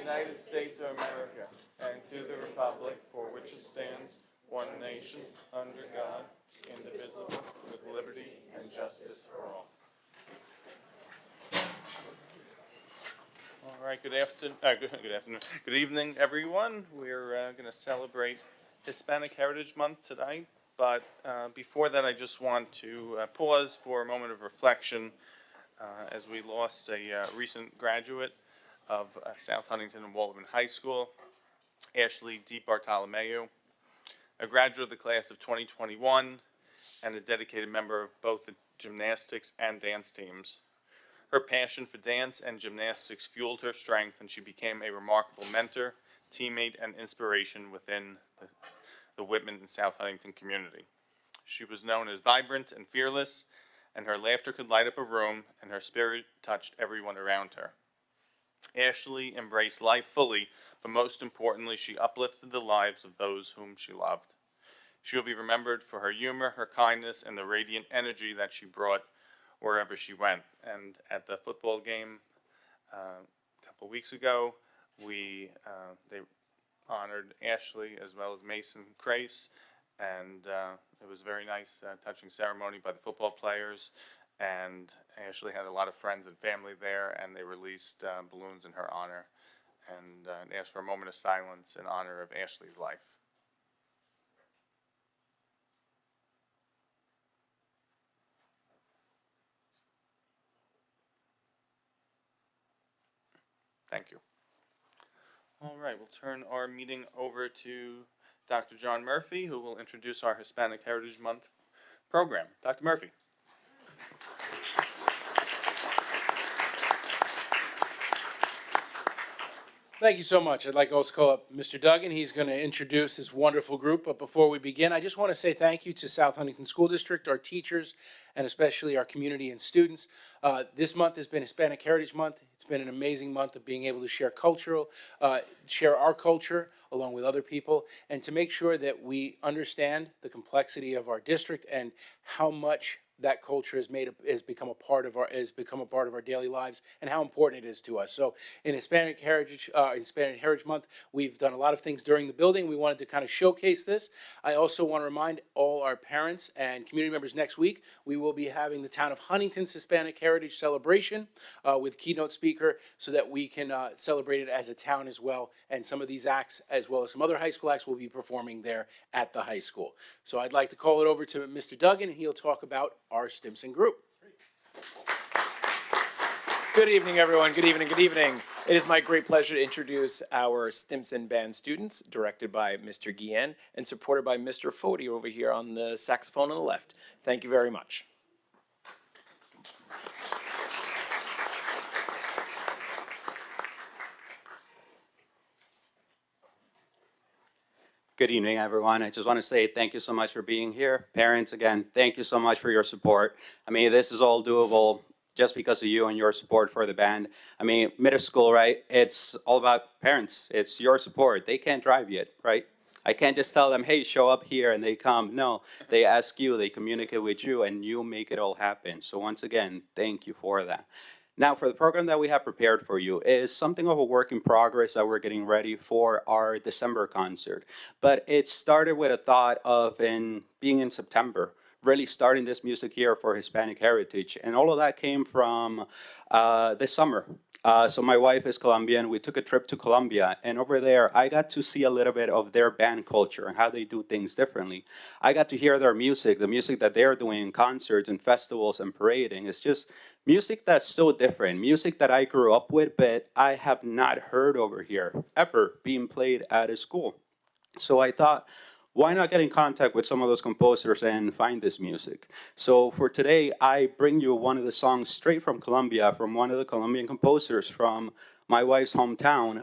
United States of America and to the republic for which it stands, one nation, under God, indivisible, with liberty and justice for all. All right, good evening, everyone. We're going to celebrate Hispanic Heritage Month today, but before that, I just want to pause for a moment of reflection as we lost a recent graduate of South Huntington and Waldman High School, Ashley D. Bartolomeu, a graduate of the class of 2021 and a dedicated member of both the gymnastics and dance teams. Her passion for dance and gymnastics fueled her strength, and she became a remarkable mentor, teammate, and inspiration within the Whitman and South Huntington community. She was known as vibrant and fearless, and her laughter could light up a room, and her spirit touched everyone around her. Ashley embraced life fully, but most importantly, she uplifted the lives of those whom she loved. She will be remembered for her humor, her kindness, and the radiant energy that she brought wherever she went. And at the football game a couple weeks ago, they honored Ashley as well as Mason Crace, and it was a very nice, touching ceremony by the football players. And Ashley had a lot of friends and family there, and they released balloons in her honor and asked for a moment of silence in honor of Ashley's life. Thank you. All right, we'll turn our meeting over to Dr. John Murphy, who will introduce our Hispanic Heritage Month program. Dr. Murphy. Thank you so much. I'd like to also call up Mr. Duggan. He's going to introduce this wonderful group. But before we begin, I just want to say thank you to South Huntington School District, our teachers, and especially our community and students. This month has been Hispanic Heritage Month. It's been an amazing month of being able to share our culture along with other people, and to make sure that we understand the complexity of our district and how much that culture has become a part of our daily lives, and how important it is to us. So in Hispanic Heritage Month, we've done a lot of things during the building. We wanted to kind of showcase this. I also want to remind all our parents and community members next week, we will be having the town of Huntington's Hispanic Heritage Celebration with keynote speaker, so that we can celebrate it as a town as well. And some of these acts, as well as some other high school acts, will be performing there at the high school. So I'd like to call it over to Mr. Duggan, and he'll talk about our Stimson group. Good evening, everyone. Good evening. Good evening. It is my great pleasure to introduce our Stimson band students, directed by Mr. Guillen and supported by Mr. Foti over here on the saxophone on the left. Thank you very much. Good evening, everyone. I just want to say thank you so much for being here. Parents, again, thank you so much for your support. I mean, this is all doable just because of you and your support for the band. I mean, middle school, right? It's all about parents. It's your support. They can't drive yet, right? I can't just tell them, hey, show up here, and they come. No, they ask you, they communicate with you, and you make it all happen. So once again, thank you for that. Now, for the program that we have prepared for you is something of a work in progress that we're getting ready for our December concert. But it started with a thought of being in September, really starting this music year for Hispanic heritage. And all of that came from this summer. So my wife is Colombian. We took a trip to Colombia, and over there, I got to see a little bit of their band culture and how they do things differently. I got to hear their music, the music that they're doing in concerts and festivals and parading. It's just music that's so different, music that I grew up with, but I have not heard over here ever being played at a school. So I thought, why not get in contact with some of those composers and find this music? So for today, I bring you one of the songs straight from Colombia, from one of the Colombian composers from my wife's hometown,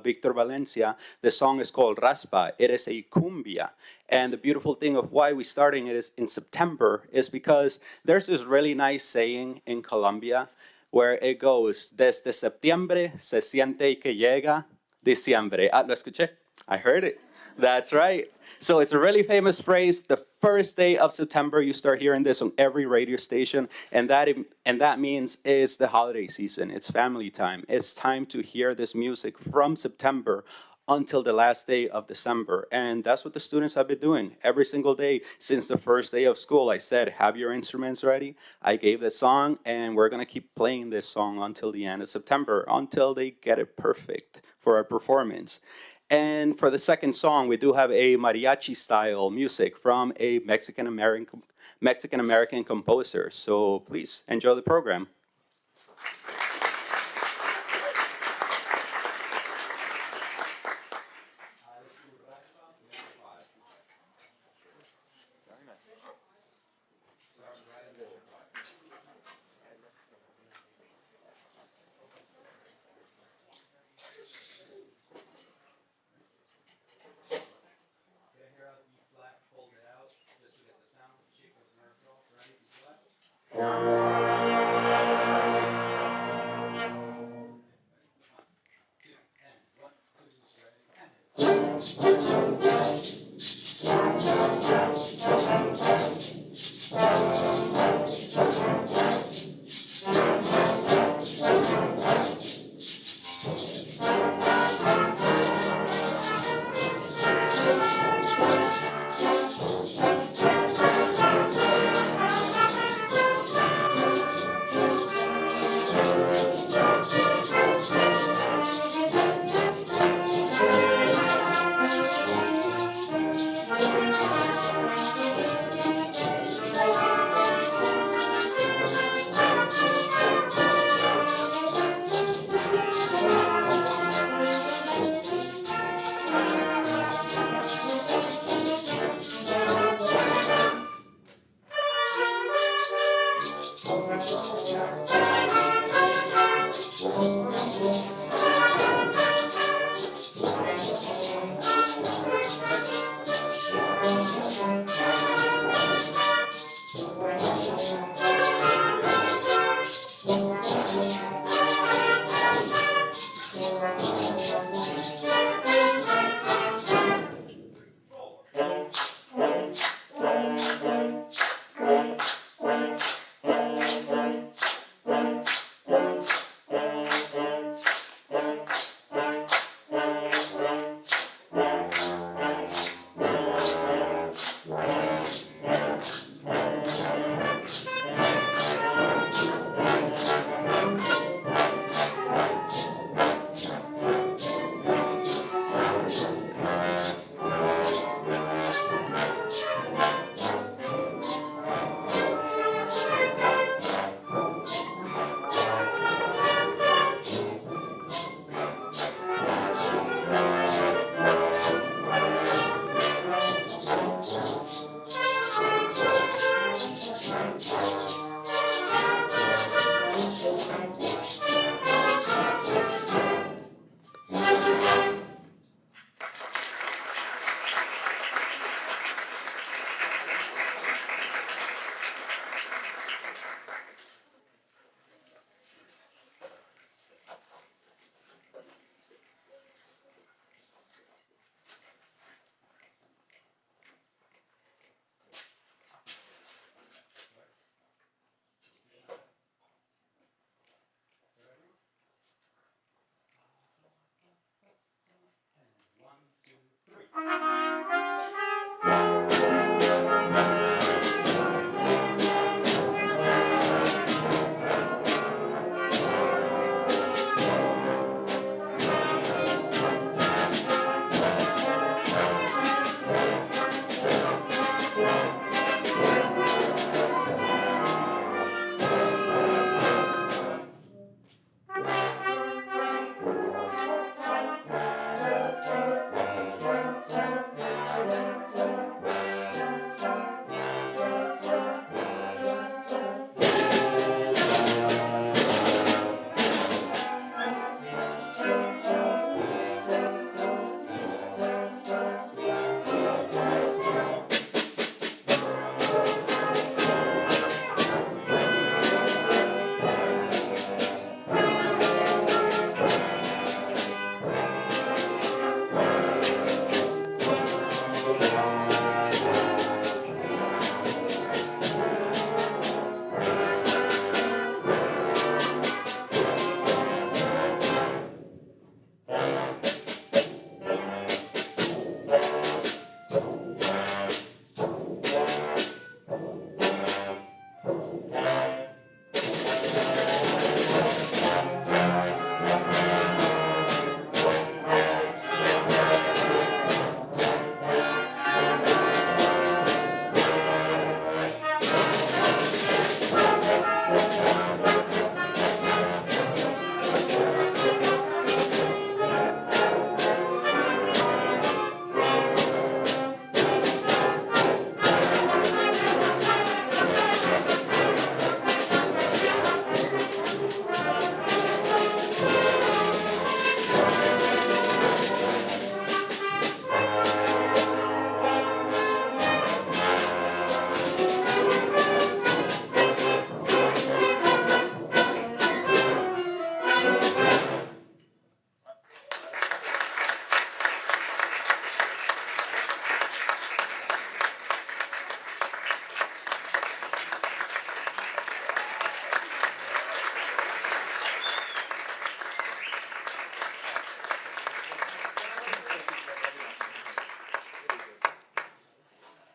Victor Valencia. The song is called Raspa. It is a cumbia. And the beautiful thing of why we're starting it is in September is because there's this really nice saying in Colombia where it goes, desde septiembre se siente que llega diciembre. ¿Lo escuché? I heard it. That's right. So it's a really famous phrase. The first day of September, you start hearing this on every radio station, and that means it's the holiday season. It's family time. It's time to hear this music from September until the last day of December. And that's what the students have been doing every single day since the first day of school. I said, have your instruments ready. I gave the song, and we're going to keep playing this song until the end of September, until they get it perfect for our performance. And for the second song, we do have a mariachi style music from a Mexican American composer. So please enjoy the program.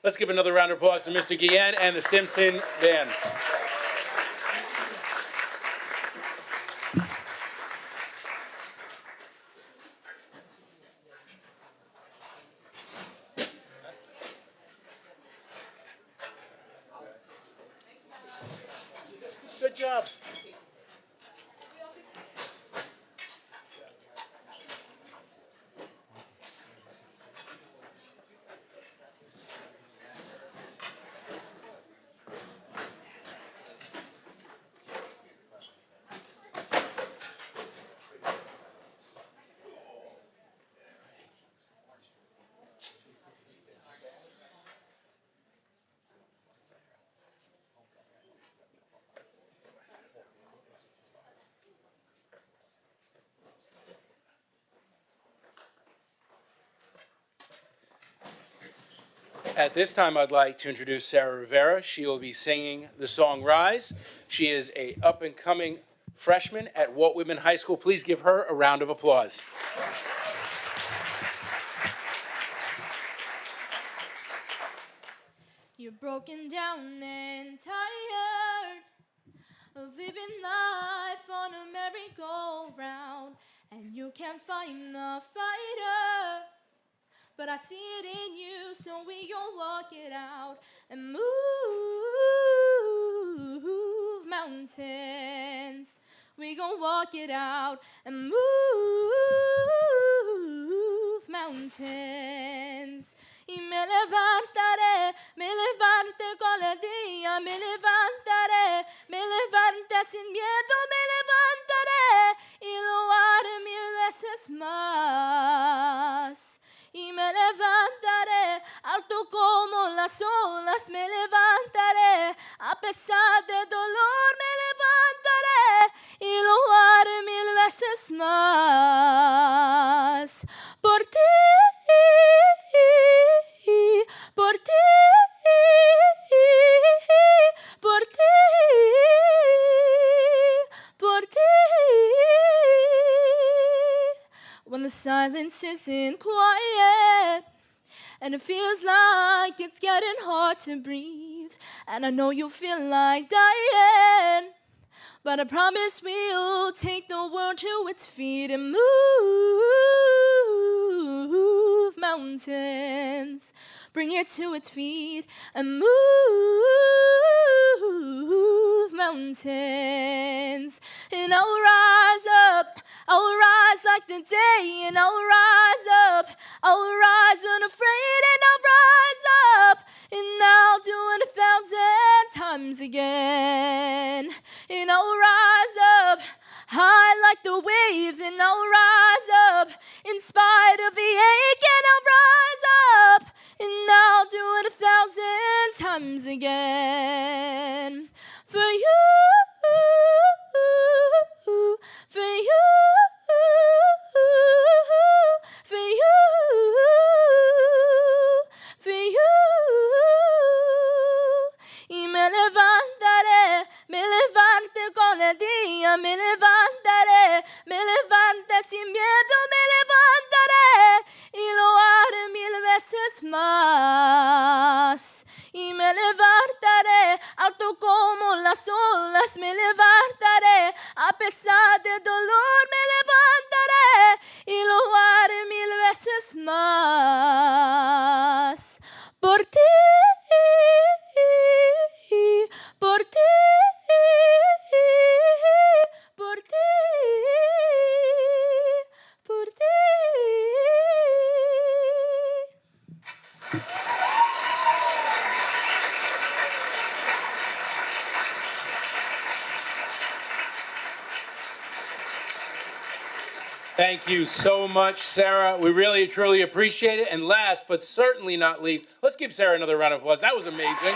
Let's give another round of applause to Mr. Guillen and the Stimson Band. Good job. At this time, I'd like to introduce Sarah Rivera. She will be singing the song Rise. She is a up-and-coming freshman at Walt Whitman High School. Please give her a round of applause. You're broken down and tired of living life on a merry-go-round, and you can't find the fighter. But I see it in you, so we gon' walk it out and move mountains. We gon' walk it out and move mountains. Y me levantaré cada día, me levantaré sin miedo, me levantaré y lo haré 1000 veces más. Y me levantaré alto como las olas, me levantaré a pesar de dolor, me levantaré y lo haré 1000 veces más. Por ti, por ti, por ti, por ti. When the silence isn't quiet and it feels like it's getting hard to breathe, and I know you feel like dying, but I promise we'll take the world to its feet and move mountains. Bring it to its feet and move mountains. And I'll rise up, I'll rise like the day, and I'll rise up, I'll rise unafraid, and I'll rise up, and I'll do it 1,000 times again. And I'll rise up high like the waves, and I'll rise up in spite of the ache, and I'll rise up, and I'll do it 1,000 times again. For you, for you, for you, for you. Y me levantaré cada día, me levantaré sin miedo, me levantaré y lo haré 1000 veces más. Y me levantaré alto como las olas, me levantaré a pesar de dolor, me levantaré y lo haré 1000 veces más. Por ti, por ti, por ti, por ti. Thank you so much, Sarah. We really, truly appreciate it. And last, but certainly not least, let's give Sarah another round of applause. That was amazing.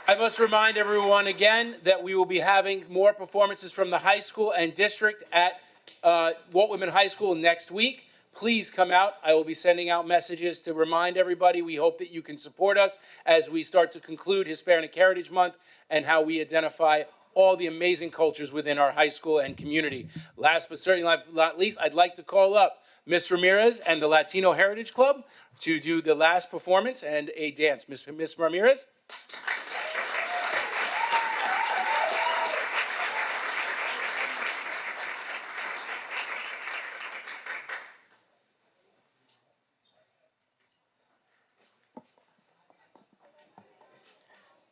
I must remind everyone again that we will be having more performances from the high school and district at Walt Whitman High School next week. Please come out. I will be sending out messages to remind everybody. We hope that you can support us as we start to conclude Hispanic Heritage Month and how we identify all the amazing cultures within our high school and community. Last but certainly not least, I'd like to call up Ms. Ramirez and the Latino Heritage Club to do the last performance and a dance. Ms. Ramirez?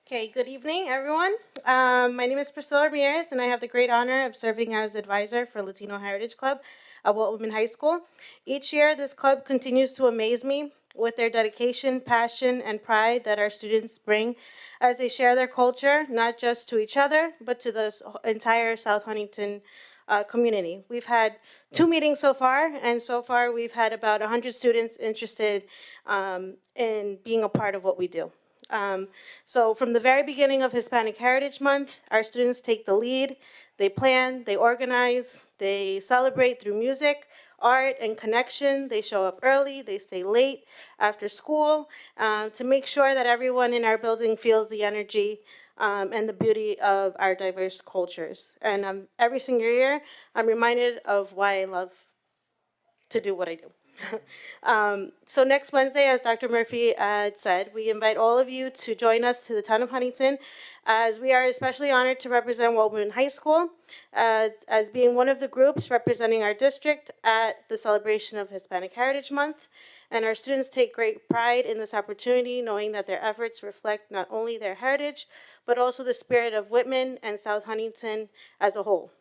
Okay, good evening, everyone. My name is Priscilla Ramirez, and I have the great honor of serving as advisor for Latino Heritage Club at Walt Whitman High School. Each year, this club continues to amaze me with their dedication, passion, and pride that our students bring as they share their culture, not just to each other, but to the entire South Huntington community. We've had 2 meetings so far, and so far we've had about 100 students interested in being a part of what we do. So from the very beginning of Hispanic Heritage Month, our students take the lead, they plan, they organize, they celebrate through music, art, and connection. They show up early, they stay late after school to make sure that everyone in our building feels the energy and the beauty of our diverse cultures. And every single year, I'm reminded of why I love to do what I do. So next Wednesday, as Dr. Murphy said, we invite all of you to join us to the town of Huntington, as we are especially honored to represent Walt Whitman High School as being one of the groups representing our district at the celebration of Hispanic Heritage Month. And our students take great pride in this opportunity, knowing that their efforts reflect not only their heritage, but also the spirit of Whitman and South Huntington as a whole.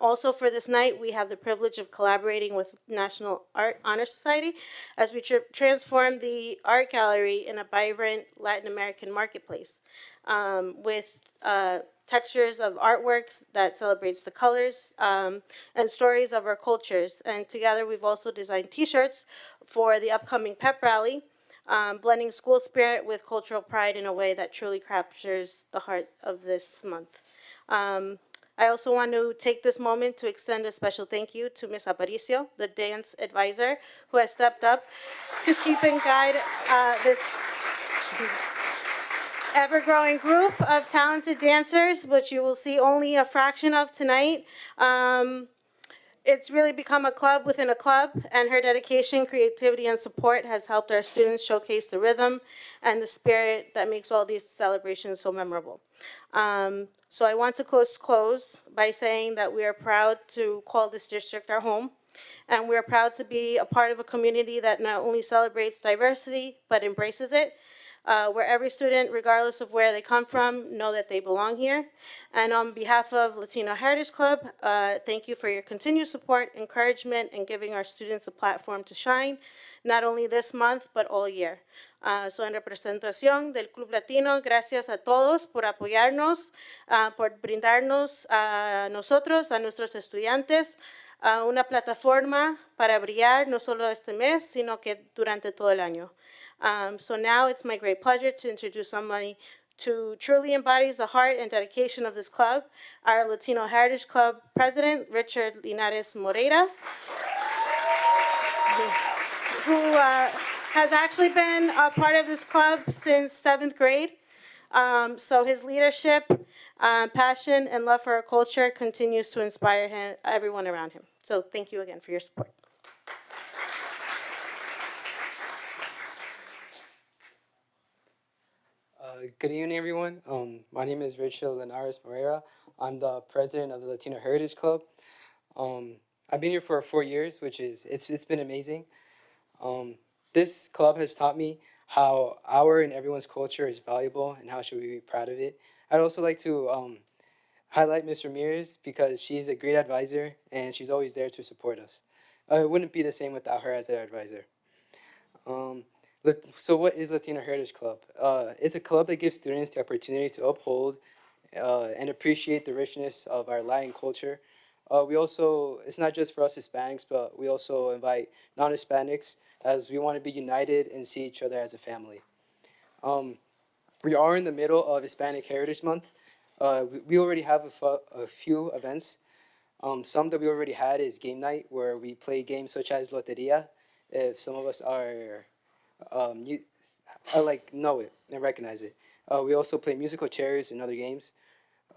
Also for this night, we have the privilege of collaborating with National Art Honor Society as we transform the art gallery in a vibrant Latin American marketplace with textures of artworks that celebrates the colors and stories of our cultures. And together we've also designed t-shirts for the upcoming pep rally, blending school spirit with cultural pride in a way that truly captures the heart of this month. I also want to take this moment to extend a special thank you to Ms. Aparicio, the dance advisor, who has stepped up to keep and guide this ever-growing group of talented dancers, which you will see only a fraction of tonight. It's really become a club within a club, and her dedication, creativity, and support has helped our students showcase the rhythm and the spirit that makes all these celebrations so memorable. So I want to close by saying that we are proud to call this district our home, and we are proud to be a part of a community that not only celebrates diversity, but embraces it, where every student, regardless of where they come from, know that they belong here. And on behalf of Latino Heritage Club, thank you for your continued support, encouragement, and giving our students a platform to shine, not only this month, but all year. So en representación del Club Latino, gracias a todos por apoyarnos, por brindarnos a nosotros, a nuestros estudiantes, una plataforma para brillar no solo este mes, sino que durante todo el año. So now it's my great pleasure to introduce somebody who truly embodies the heart and dedication of this club, our Latino Heritage Club President, Richard Linares Moreira, who has actually been a part of this club since 7th grade. So his leadership, passion, and love for our culture continues to inspire everyone around him. So thank you again for your support. Good evening, everyone. My name is Richard Linares Moreira. I'm the president of the Latino Heritage Club. I've been here for 4 years, which is it's been amazing. This club has taught me how our and everyone's culture is valuable and how should we be proud of it. I'd also like to highlight Ms. Ramirez because she's a great advisor and she's always there to support us. It wouldn't be the same without her as an advisor. So what is Latino Heritage Club? It's a club that gives students the opportunity to uphold and appreciate the richness of our Latin culture. It's not just for us Hispanics, but we also invite non-Hispanics as we want to be united and see each other as a family. We are in the middle of Hispanic Heritage Month. We already have a few events. Some that we already had is game night, where we play games such as Loteria. If some of us are know it and recognize it. We also play musical chairs and other games.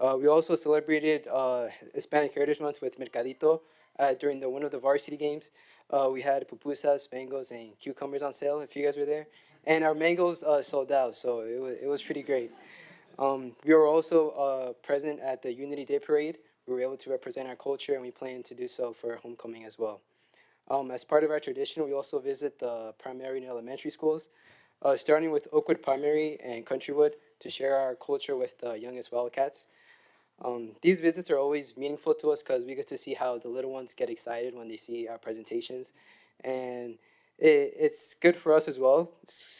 We also celebrated Hispanic Heritage Month with Mercadito during one of the varsity games. We had pupusas, mangoes, and cucumbers on sale if you guys were there. And our mangoes sold out, so it was pretty great. We were also present at the Unity Day Parade. We were able to represent our culture, and we plan to do so for homecoming as well. As part of our tradition, we also visit the primary and elementary schools, starting with Oakwood Primary and Countrywood to share our culture with the youngest Wildcats. These visits are always meaningful to us because we get to see how the little ones get excited when they see our presentations. And it's good for us as well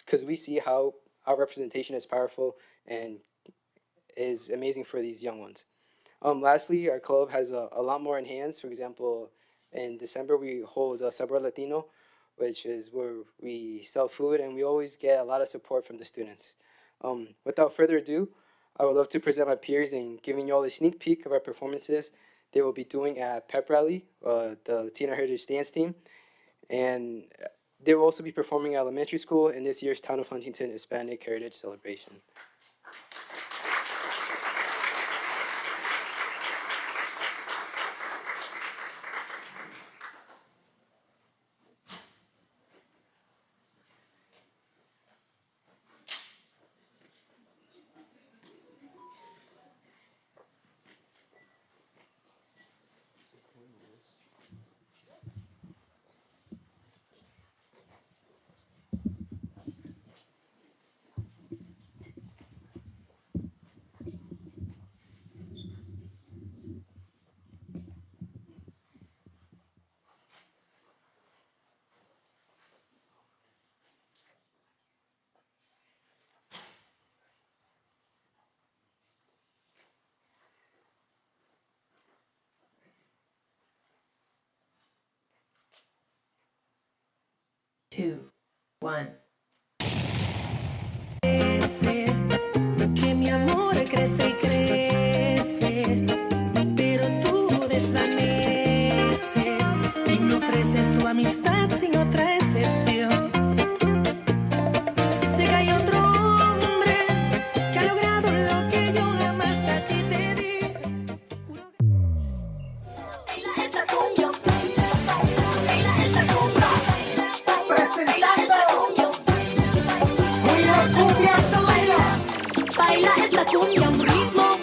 because we see how our representation is powerful and is amazing for these young ones. Lastly, our club has a lot more in hands. For example, in December, we hold a Sabor Latino, which is where we sell food, and we always get a lot of support from the students. Without further ado, I would love to present my peers and giving you all a sneak peek of our performances they will be doing at Pep Rally, the Latino Heritage Dance Team, and they will also be performing at elementary school in this year's Town of Huntington Hispanic Heritage Celebration. Two, one. Que mi amor crece y crece, pero tú desvaneces y me ofreces tu amistad sin otra excepción. Sé que hay otro hombre que ha logrado lo que yo jamás a ti te di. Baila esta cumbia, un ritmo,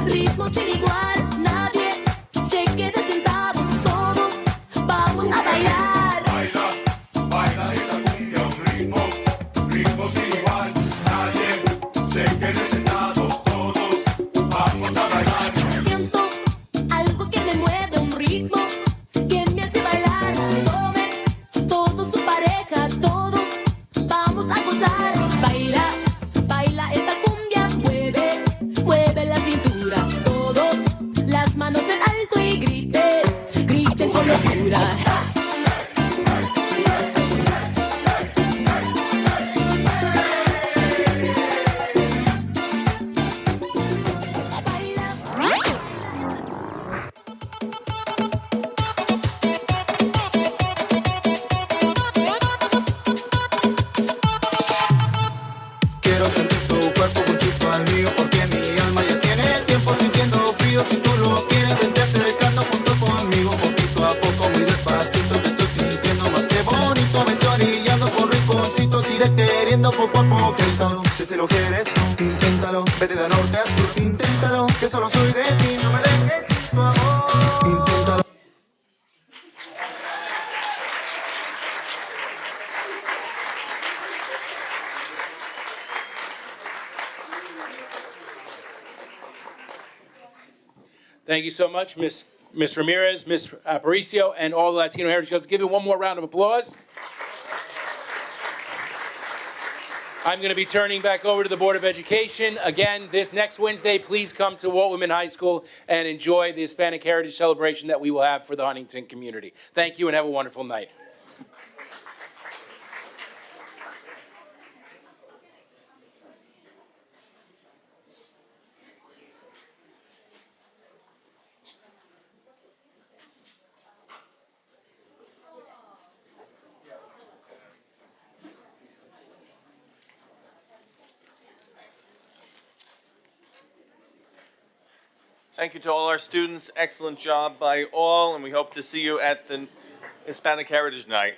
ritmo sin igual. Nadie se quede sentado, todos vamos a bailar. Baila, baila esta cumbia, un ritmo, ritmo sin igual. Nadie se quede sentado, todos vamos a bailar. Siento algo que me mueve, un ritmo que me hace bailar. Tome todo su pareja, todos vamos a gozar. Baila, baila esta cumbia, mueve, mueve la cintura. Todos las manos en alto y griten, griten con locura. Quiero sentir tu cuerpo junto al mío, porque mi alma ya tiene tiempo sintiendo frío. Si tú lo quieres, vente acercando junto conmigo, poquito a poco, muy despacito. Te estoy sintiendo más que bonito, vente orillando por rinconcito, te iré queriendo poco a poco. Inténtalo, si lo quieres tú, inténtalo, vete de norte a sur, inténtalo, que solo soy de ti, no me dejes sin tu amor. Inténtalo. Thank you so much, Miss Ramirez, Miss Aparicio, and all the Latino Heritage Clubs. Give you one more round of applause. I'm going to be turning back over to the Board of Education. Again, this next Wednesday, please come to Walt Whitman High School and enjoy the Hispanic Heritage Celebration that we will have for the Huntington community. Thank you and have a wonderful night. Thank you to all our students. Excellent job by all, and we hope to see you at the Hispanic Heritage Night.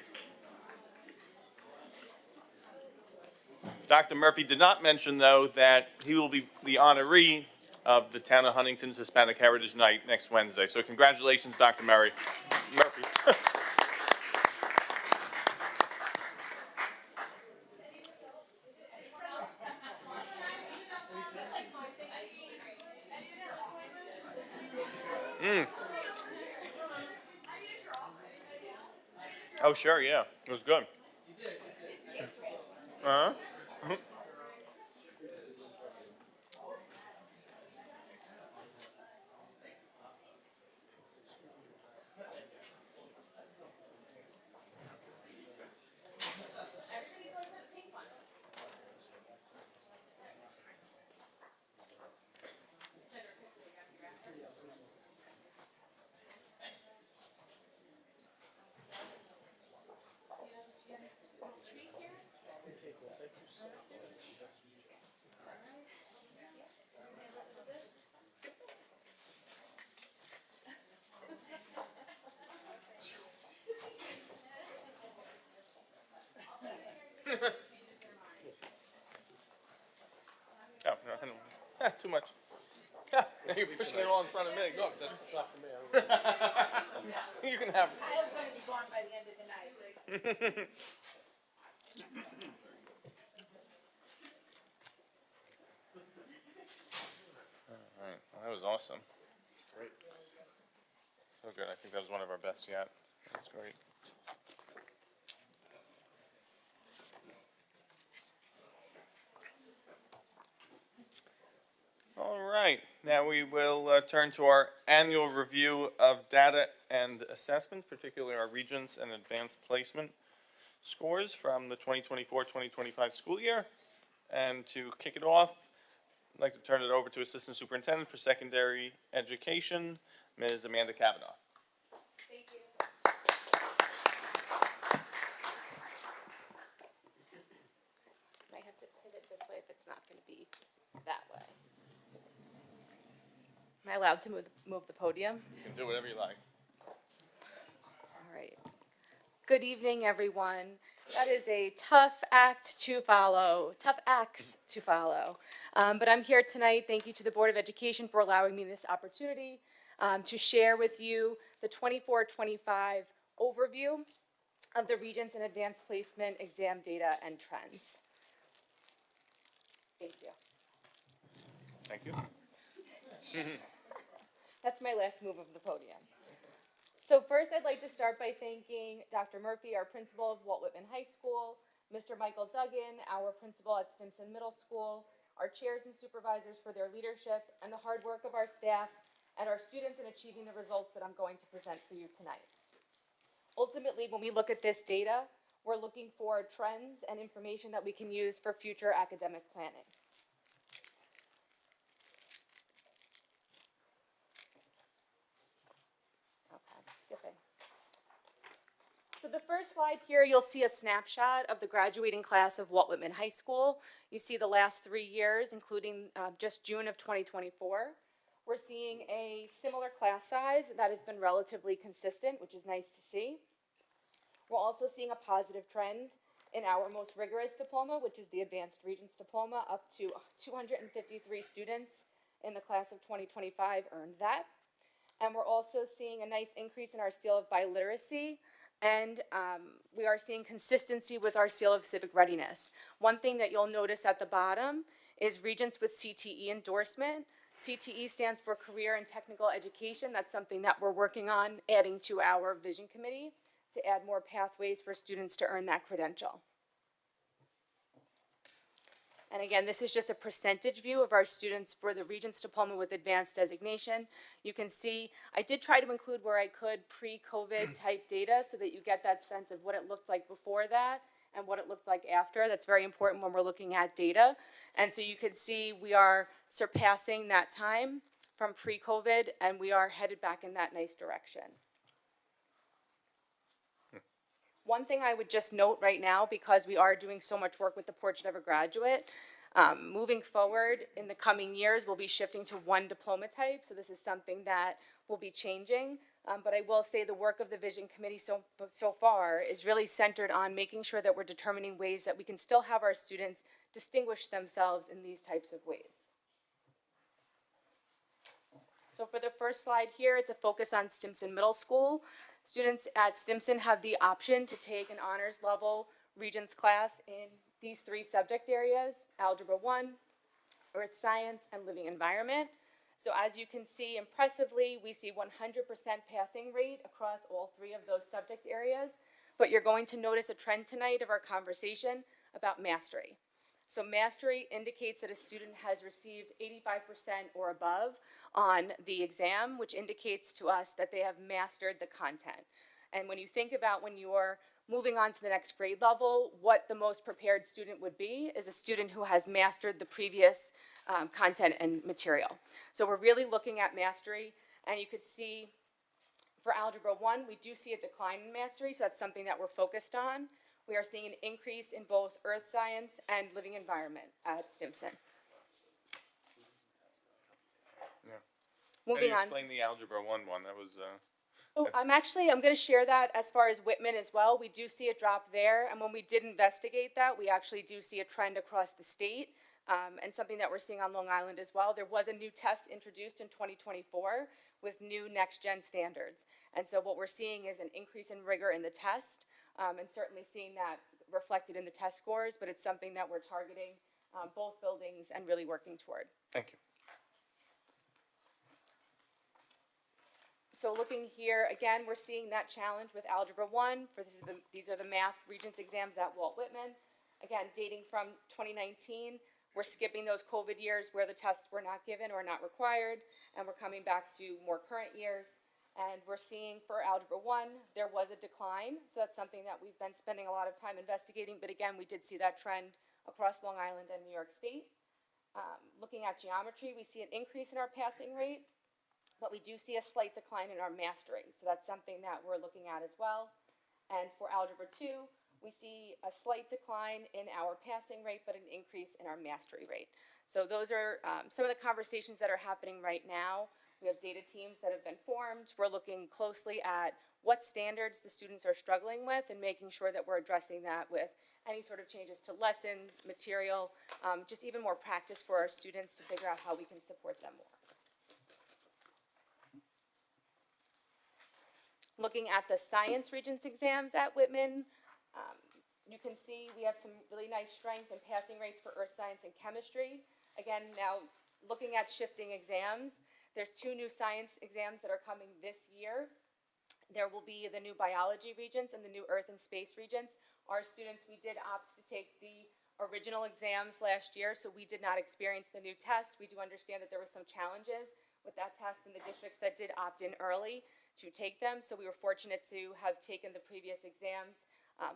Dr. Murphy did not mention, though, that he will be the honoree of the Town of Huntington's Hispanic Heritage Night next Wednesday. So congratulations, Dr. Murphy. Oh, sure, yeah. It was good. Uh-huh. Oh, no, I don't. Too much. You're pushing it all in front of me. No, that's not for me. You can have it. I was gonna be gone by the end of the night. All right. Well, that was awesome. Great. So good. I think that was one of our best yet. That's great. All right. Now we will turn to our annual review of data and assessments, particularly our Regents and Advanced Placement scores from the 2024-2025 school year. And to kick it off, I'd like to turn it over to Assistant Superintendent for Secondary Education, Ms. Amanda Kavanaugh. Thank you. Might have to pivot this way if it's not going to be that way. Am I allowed to move the podium? You can do whatever you like. All right. Good evening, everyone. That is a tough act to follow, tough acts to follow. But I'm here tonight. Thank you to the Board of Education for allowing me this opportunity to share with you the 24-25 overview of the Regents and Advanced Placement exam data and trends. Thank you. Thank you. That's my last move of the podium. So first, I'd like to start by thanking Dr. Murphy, our principal of Walt Whitman High School, Mr. Michael Duggan, our principal at Stimson Middle School, our chairs and supervisors for their leadership, and the hard work of our staff and our students in achieving the results that I'm going to present for you tonight. Ultimately, when we look at this data, we're looking for trends and information that we can use for future academic planning. Skipping. So the first slide here, you'll see a snapshot of the graduating class of Walt Whitman High School. You see the last 3 years, including just June of 2024. We're seeing a similar class size that has been relatively consistent, which is nice to see. We're also seeing a positive trend in our most rigorous diploma, which is the Advanced Regents Diploma. Up to 253 students in the class of 2025 earned that. And we're also seeing a nice increase in our seal of biliteracy, and we are seeing consistency with our seal of civic readiness. One thing that you'll notice at the bottom is Regents with CTE endorsement. CTE stands for Career and Technical Education. That's something that we're working on adding to our vision committee to add more pathways for students to earn that credential. And again, this is just a percentage view of our students for the Regents Diploma with Advanced Designation. You can see I did try to include where I could pre-COVID type data so that you get that sense of what it looked like before that and what it looked like after. That's very important when we're looking at data. And so you can see we are surpassing that time from pre-COVID, and we are headed back in that nice direction. One thing I would just note right now, because we are doing so much work with the Portrait of a Graduate, Moving forward in the coming years, we'll be shifting to one diploma type, so this is something that will be changing. But I will say the work of the Vision Committee so far is really centered on making sure that we're determining ways that we can still have our students distinguish themselves in these types of ways. So for the first slide here, it's a focus on Stimson Middle School. Students at Stimson have the option to take an honors level Regents class in these three subject areas: Algebra 1, Earth Science, and Living Environment. So as you can see, impressively, we see 100% passing rate across all three of those subject areas, but you're going to notice a trend tonight of our conversation about mastery. So mastery indicates that a student has received 85% or above on the exam, which indicates to us that they have mastered the content. And when you think about when you're moving on to the next grade level, what the most prepared student would be is a student who has mastered the previous content and material. So we're really looking at mastery, and you could see for Algebra 1, we do see a decline in mastery, so that's something that we're focused on. We are seeing an increase in both Earth Science and Living Environment at Stimson. Yeah. Moving you on. explain the Algebra 1 one, that was, Oh, I'm going to share that as far as Whitman as well. We do see a drop there, and when we did investigate that, we actually do see a trend across the state, and something that we're seeing on Long Island as well. There was a new test introduced in 2024 with new next-gen standards, and so what we're seeing is an increase in rigor in the test, and certainly seeing that reflected in the test scores, but it's something that we're targeting both buildings and really working toward. thank you. So looking here, again, we're seeing that challenge with Algebra 1. These are the math Regents exams at Walt Whitman. Again, dating from 2019, we're skipping those COVID years where the tests were not given or not required, and we're coming back to more current years. And we're seeing for Algebra 1, there was a decline, so that's something that we've been spending a lot of time investigating, but again, we did see that trend across Long Island and New York State. Looking at geometry, we see an increase in our passing rate, but we do see a slight decline in our mastery, so that's something that we're looking at as well. And for Algebra 2, we see a slight decline in our passing rate, but an increase in our mastery rate. So those are some of the conversations that are happening right now. We have data teams that have been formed. We're looking closely at what standards the students are struggling with and making sure that we're addressing that with any sort of changes to lessons, material, just even more practice for our students to figure out how we can support them more. Looking at the science Regents exams at Whitman, you can see we have some really nice strength in passing rates for Earth Science and Chemistry. Again, now looking at shifting exams, there's 2 new science exams that are coming this year. There will be the new Biology Regents and the new Earth and Space Regents. Our students, we did opt to take the original exams last year, so we did not experience the new test. We do understand that there were some challenges with that test in the districts that did opt in early to take them, so we were fortunate to have taken the previous exams.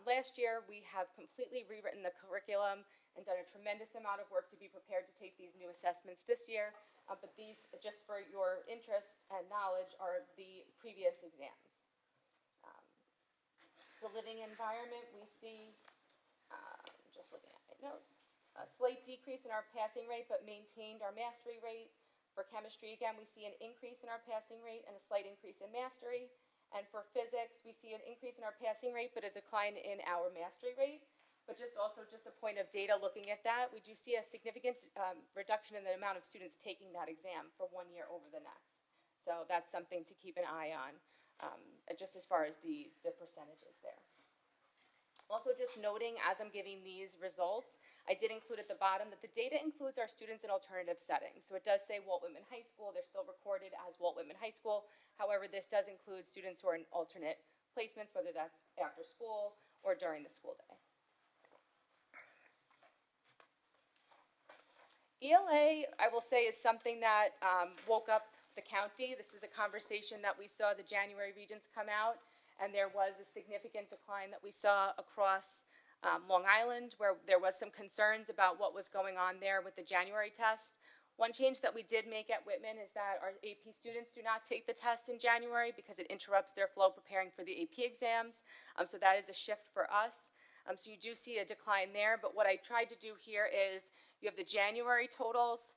Last year, we have completely rewritten the curriculum and done a tremendous amount of work to be prepared to take these new assessments this year, but these, just for your interest and knowledge, are the previous exams. So Living Environment, we see, just looking at my notes, a slight decrease in our passing rate, but maintained our mastery rate. For Chemistry, again, we see an increase in our passing rate and a slight increase in mastery. And for Physics, we see an increase in our passing rate, but a decline in our mastery rate. But just a point of data looking at that, we do see a significant reduction in the amount of students taking that exam for 1 year over the next. So that's something to keep an eye on, just as far as the percentages there. Also just noting, as I'm giving these results, I did include at the bottom that the data includes our students in alternative settings. So it does say Walt Whitman High School. They're still recorded as Walt Whitman High School. However, this does include students who are in alternate placements, whether that's after school or during the school day. ELA, I will say, is something that woke up the county. This is a conversation that we saw the January Regents come out, and there was a significant decline that we saw across Long Island, where there was some concerns about what was going on there with the January test. One change that we did make at Whitman is that our AP students do not take the test in January because it interrupts their flow preparing for the AP exams. So that is a shift for us. So you do see a decline there, but what I tried to do here is you have the January totals,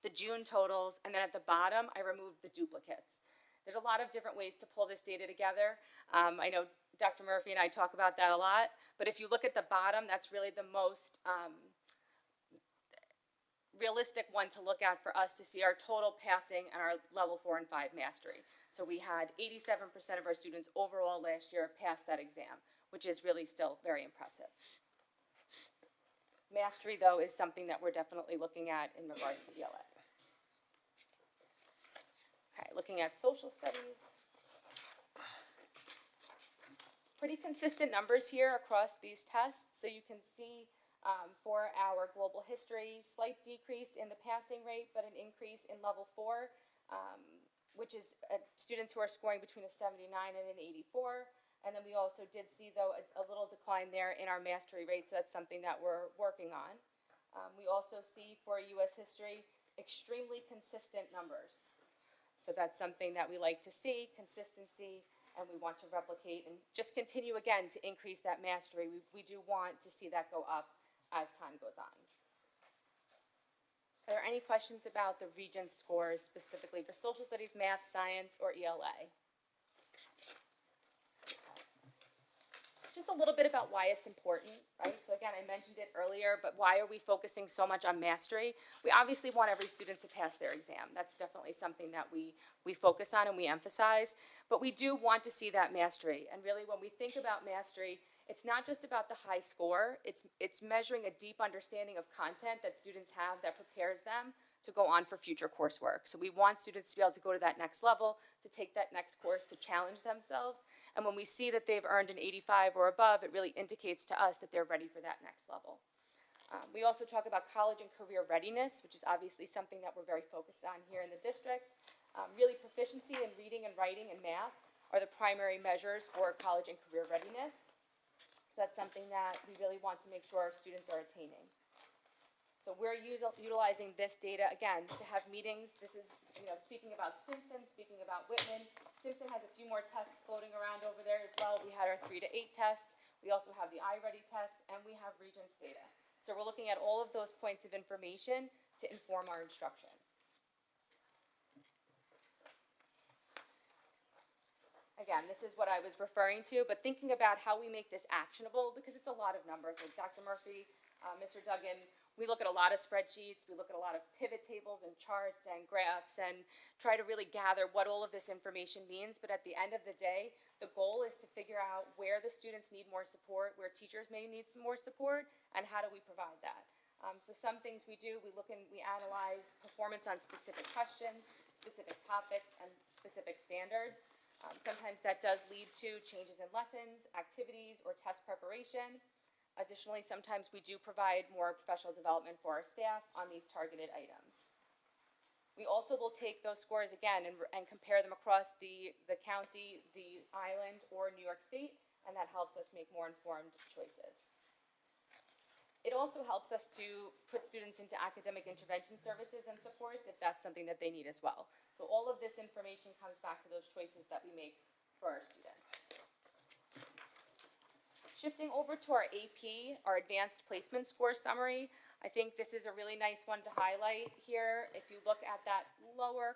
the June totals, and then at the bottom, I removed the duplicates. There's a lot of different ways to pull this data together. I know Dr. Murphy and I talk about that a lot, but if you look at the bottom, that's really the most realistic one to look at for us to see our total passing and our level 4 and 5 mastery. So we had 87% of our students overall last year pass that exam, which is really still very impressive. Mastery, though, is something that we're definitely looking at in regard to ELA. Okay, looking at social studies. Pretty consistent numbers here across these tests. So you can see for our global history, slight decrease in the passing rate, but an increase in level 4, which is students who are scoring between a 79 and an 84. And then we also did see, though, a little decline there in our mastery rate, so that's something that we're working on. We also see for U.S. history extremely consistent numbers. So that's something that we like to see, consistency, and we want to replicate and just continue again to increase that mastery. We do want to see that go up as time goes on. Are there any questions about the Regents scores specifically for social studies, math, science, or ELA? Just a little bit about why it's important, right? So again, I mentioned it earlier, but why are we focusing so much on mastery? We obviously want every student to pass their exam. That's definitely something that we focus on and we emphasize, but we do want to see that mastery. And really, when we think about mastery, it's not just about the high score, it's measuring a deep understanding of content that students have that prepares them to go on for future coursework. So we want students to be able to go to that next level, to take that next course, to challenge themselves. And when we see that they've earned an 85 or above, it really indicates to us that they're ready for that next level. We also talk about college and career readiness, which is obviously something that we're very focused on here in the district. Really, proficiency in reading and writing and math are the primary measures for college and career readiness. So that's something that we really want to make sure our students are attaining. So we're utilizing this data, again, to have meetings. This is, speaking about Stimson, speaking about Whitman. Stimson has a few more tests floating around over there as well. We had our 3 to 8 tests. We also have the iReady test, and we have Regents data. So we're looking at all of those points of information to inform our instruction. Again, this is what I was referring to, but thinking about how we make this actionable, because it's a lot of numbers. Like Dr. Murphy, Mr. Duggan, we look at a lot of spreadsheets, we look at a lot of pivot tables and charts and graphs and try to really gather what all of this information means. But at the end of the day, the goal is to figure out where the students need more support, where teachers may need some more support, and how do we provide that. So some things we do, we analyze performance on specific questions, specific topics, and specific standards. Sometimes that does lead to changes in lessons, activities, or test preparation. Additionally, sometimes we do provide more professional development for our staff on these targeted items. We also will take those scores again and compare them across the county, the island, or New York State, and that helps us make more informed choices. It also helps us to put students into academic intervention services and supports if that's something that they need as well. So all of this information comes back to those choices that we make for our students. Shifting over to our AP, our Advanced Placement Score Summary, I think this is a really nice one to highlight here. If you look at that lower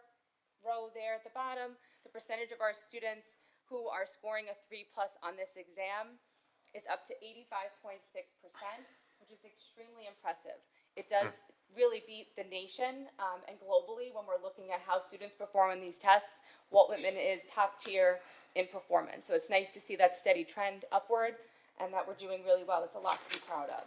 row there at the bottom, the percentage of our students who are scoring a 3+ on this exam is up to 85.6%, which is extremely impressive. It does really beat the nation, and globally, when we're looking at how students perform in these tests, Walt Whitman is top tier in performance. So it's nice to see that steady trend upward, and that we're doing really well. It's a lot to be proud of.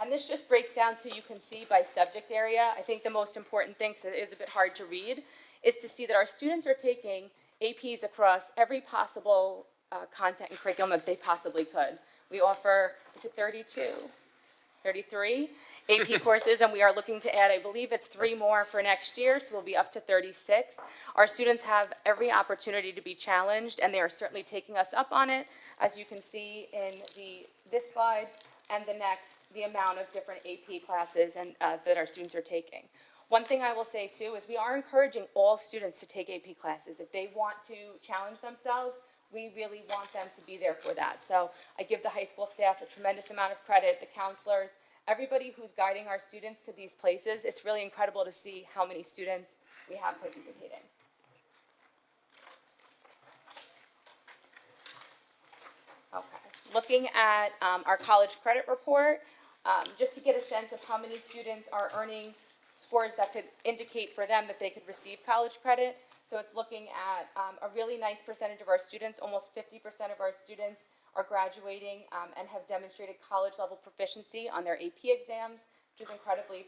And this just breaks down so you can see by subject area. I think the most important thing, because it is a bit hard to read, is to see that our students are taking APs across every possible content and curriculum that they possibly could. We offer, is it 32? 33 AP courses, and we are looking to add, I believe it's 3 more for next year, so we'll be up to 36. Our students have every opportunity to be challenged, and they are certainly taking us up on it, as you can see in this slide and the next, the amount of different AP classes that our students are taking. One thing I will say too is we are encouraging all students to take AP classes. If they want to challenge themselves, we really want them to be there for that. So I give the high school staff a tremendous amount of credit, the counselors, everybody who's guiding our students to these places. It's really incredible to see how many students we have participating. Okay, looking at our college credit report, just to get a sense of how many students are earning scores that could indicate for them that they could receive college credit. So it's looking at a really nice percentage of our students, almost 50% of our students are graduating and have demonstrated college level proficiency on their AP exams, which is incredibly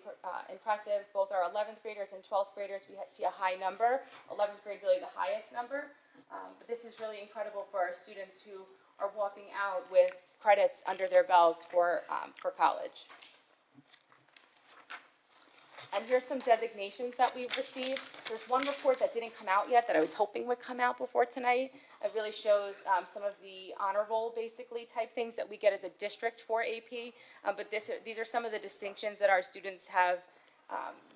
impressive. Both our 11th graders and 12th graders, we see a high number. 11th grade really the highest number. But this is really incredible for our students who are walking out with credits under their belts for college. And here's some designations that we've received. There's one report that didn't come out yet that I was hoping would come out before tonight. It really shows some of the honor roll, basically, type things that we get as a district for AP. But these are some of the distinctions that our students have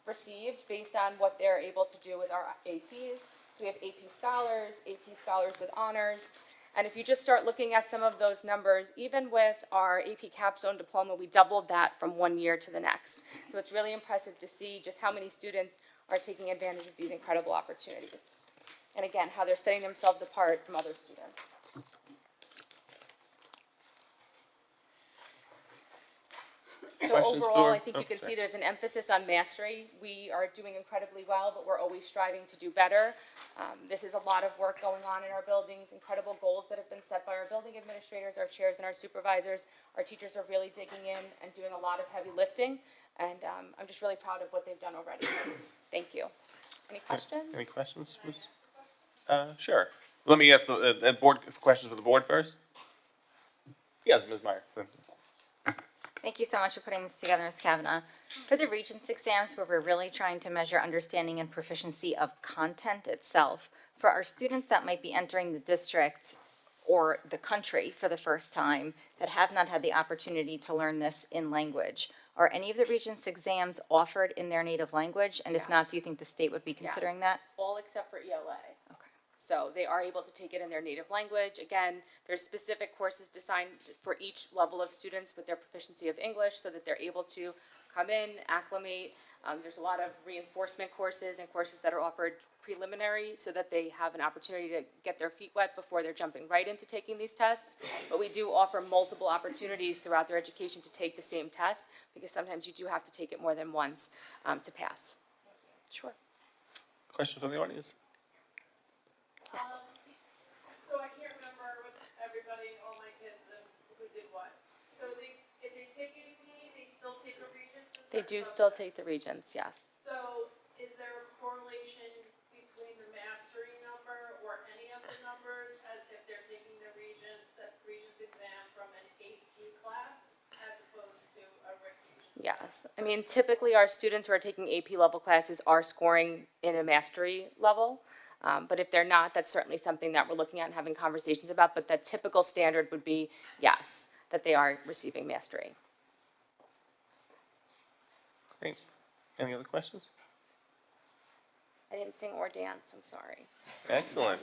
received based on what they're able to do with our APs. So we have AP Scholars with honors. And if you just start looking at some of those numbers, even with our AP Capstone diploma, we doubled that from one year to the next. So it's really impressive to see just how many students are taking advantage of these incredible opportunities. And again, how they're setting themselves apart from other students. So Questions overall, for- I think you can sorry. see there's an emphasis on mastery. We are doing incredibly well, but we're always striving to do better. This is a lot of work going on in our buildings, incredible goals that have been set by our building administrators, our chairs, and our supervisors. Our teachers are really digging in and doing a lot of heavy lifting, and I'm just really proud of what they've done already. Thank you. Any questions? Any questions? Sure. Let me ask the board questions for the board first. Yes, Ms. Meyer. Thank you so much for putting this together, Ms. Kavanaugh. For the Regents exams, where we're really trying to measure understanding and proficiency of content itself, for our students that might be entering the district or the country for the first time that have not had the opportunity to learn this in language, are any of the Regents exams offered in their native language? And if not, Yes. do you think the state would be considering Yes. that? All except for ELA. Okay. So they are able to take it in their native language. Again, there's specific courses designed for each level of students with their proficiency of English so that they're able to come in, acclimate. There's a lot of reinforcement courses and courses that are offered preliminary so that they have an opportunity to get their feet wet before they're jumping right into taking these tests. But we do offer multiple opportunities throughout their education to take the same test because sometimes you do have to take it more than once to pass. Sure. Question from the audience? Yes. So I can't remember with everybody, all my kids, and who did what. So if they take AP, they still take a Regents? in They certain do still subjects? take the Regents, yes. So is there a correlation between the mastery number or any of the numbers as if they're taking the Regents exam from an AP class as opposed to a Regents? Yes. I mean, typically our students who are taking AP level classes are scoring in a mastery level. But if they're not, that's certainly something that we're looking at and having conversations about. But the typical standard would be, yes, that they are receiving mastery. Great. Any other questions? I didn't sing or dance, I'm sorry. Excellent.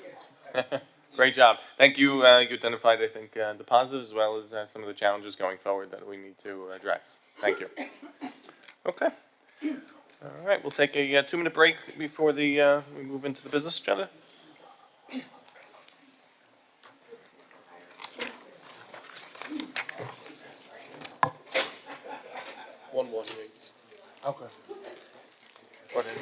Great job. Thank you. You identified, I think, the positives as well as some of the challenges going forward that we need to address. Thank you. Okay. All right, we'll take a 2-minute break before we move into the business agenda. Okay. What in?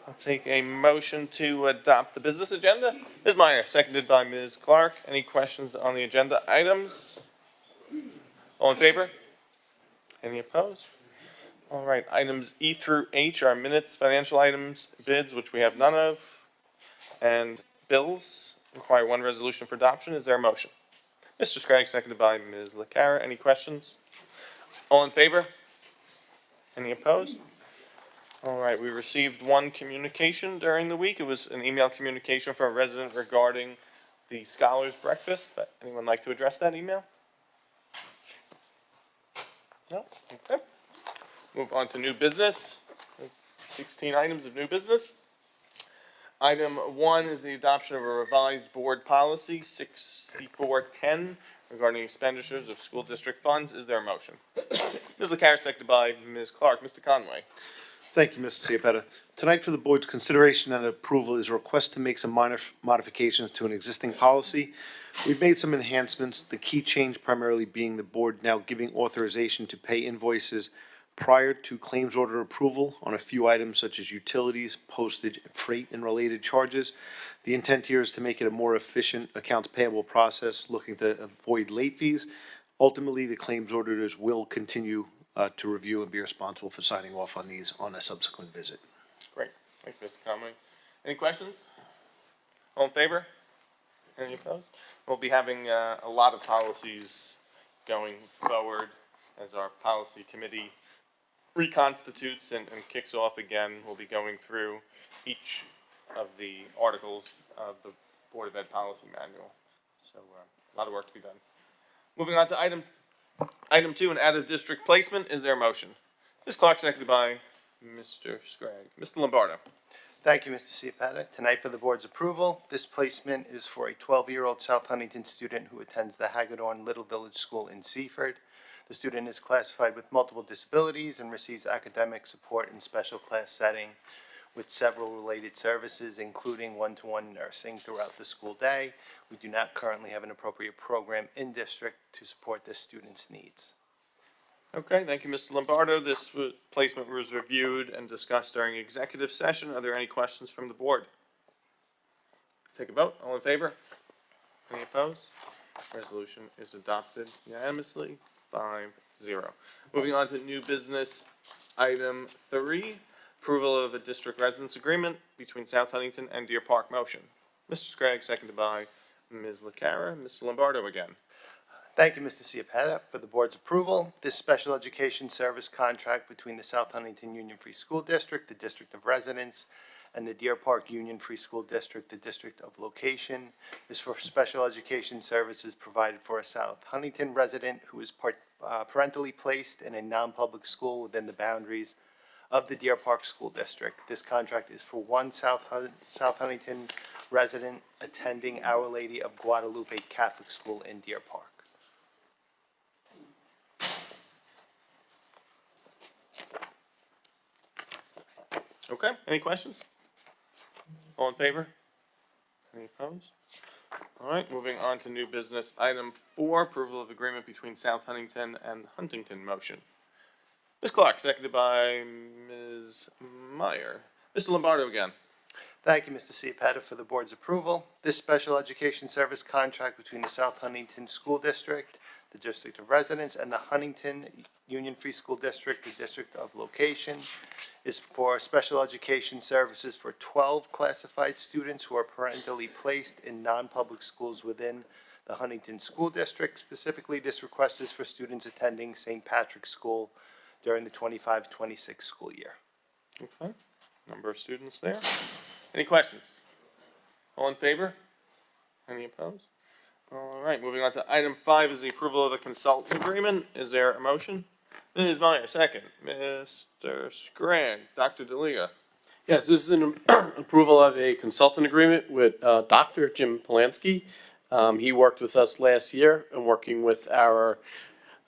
I'll take a motion to adopt the business agenda. Ms. Meyer, seconded by Ms. Clark. Any questions on the agenda items? All in favor? Any opposed? All right, items E through H are minutes, financial items, bids, which we have none of, and bills require one resolution for adoption. Is there a motion? Mr. Scragg, seconded by Ms. LaCara. Any questions? All in favor? Any opposed? All right, we received one communication during the week. It was an email communication from a resident regarding the Scholars Breakfast. Anyone like to address that email? No? Okay. Move on to new business. 16 items of new business. Item 1 is the adoption of a revised board policy 6410 regarding expenditures of school district funds. Is there a motion? Ms. LaCara, seconded by Ms. Clark. Mr. Conway. Thank you, Mr. Ciapetta. Tonight for the board's consideration and approval is a request to make some minor modifications to an existing policy. We've made some enhancements, the key change primarily being the board now giving authorization to pay invoices prior to claims order approval on a few items such as utilities, postage, freight, and related charges. The intent here is to make it a more efficient accounts payable process, looking to avoid late fees. Ultimately, the claims auditors will continue to review and be responsible for signing off on these on a subsequent visit. Great. Thank you, Mr. Conway. Any questions? All in favor? Any opposed? We'll be having a lot of policies going forward as our policy committee reconstitutes and kicks off again. We'll be going through each of the articles of the Board of Ed Policy Manual. So a lot of work to be done. Moving on to item 2, an out-of-district placement. Is there a motion? Ms. Clark, seconded by Mr. Scragg. Mr. Lombardo. Thank you, Mr. Ciapetta. Tonight for the board's approval, this placement is for a 12-year-old South Huntington student who attends the Hagedorn Little Village School in Seaford. The student is classified with multiple disabilities and receives academic support in special class setting with several related services, including one-to-one nursing throughout the school day. We do not currently have an appropriate program in district to support this student's needs. Okay, thank you, Mr. Lombardo. This placement was reviewed and discussed during executive session. Are there any questions from the board? Take a vote. All in favor? Any opposed? Resolution is adopted unanimously, 5-0. Moving on to new business, item 3, approval of a district residence agreement between South Huntington and Deer Park. Motion. Mr. Scragg, seconded by Ms. LaCara. Mr. Lombardo again. Thank you, Mr. Ciapetta. For the board's approval, this special education service contract between the South Huntington Union Free School District, the District of Residence, and the Deer Park Union Free School District, the District of Location, is for special education services provided for a South Huntington resident who is parentally placed in a non-public school within the boundaries of the Deer Park School District. This contract is for one South Huntington resident attending Our Lady of Guadalupe Catholic School in Deer Park. Okay, any questions? All in favor? Any opposed? All right, moving on to new business. Item 4, approval of agreement between South Huntington and Huntington. Motion. Ms. Clark, seconded by Ms. Meyer. Mr. Lombardo again. Thank you, Mr. Ciapetta, for the board's approval. This special education service contract between the South Huntington School District, the District of Residence, and the Huntington Union Free School District, the District of Location, is for special education services for 12 classified students who are parentally placed in non-public schools within the Huntington School District. Specifically, this request is for students attending St. Patrick's School during the 25-26 school year. Okay, number of students there. Any questions? All in favor? Any opposed? All right, moving on to item 5 is the approval of the consultant agreement. Is there a motion? Ms. Meyer, second. Mr. Scragg, Dr. DeLia. Yes, this is an approval of a consultant agreement with Dr. Jim Polanski. He worked with us last year and working with our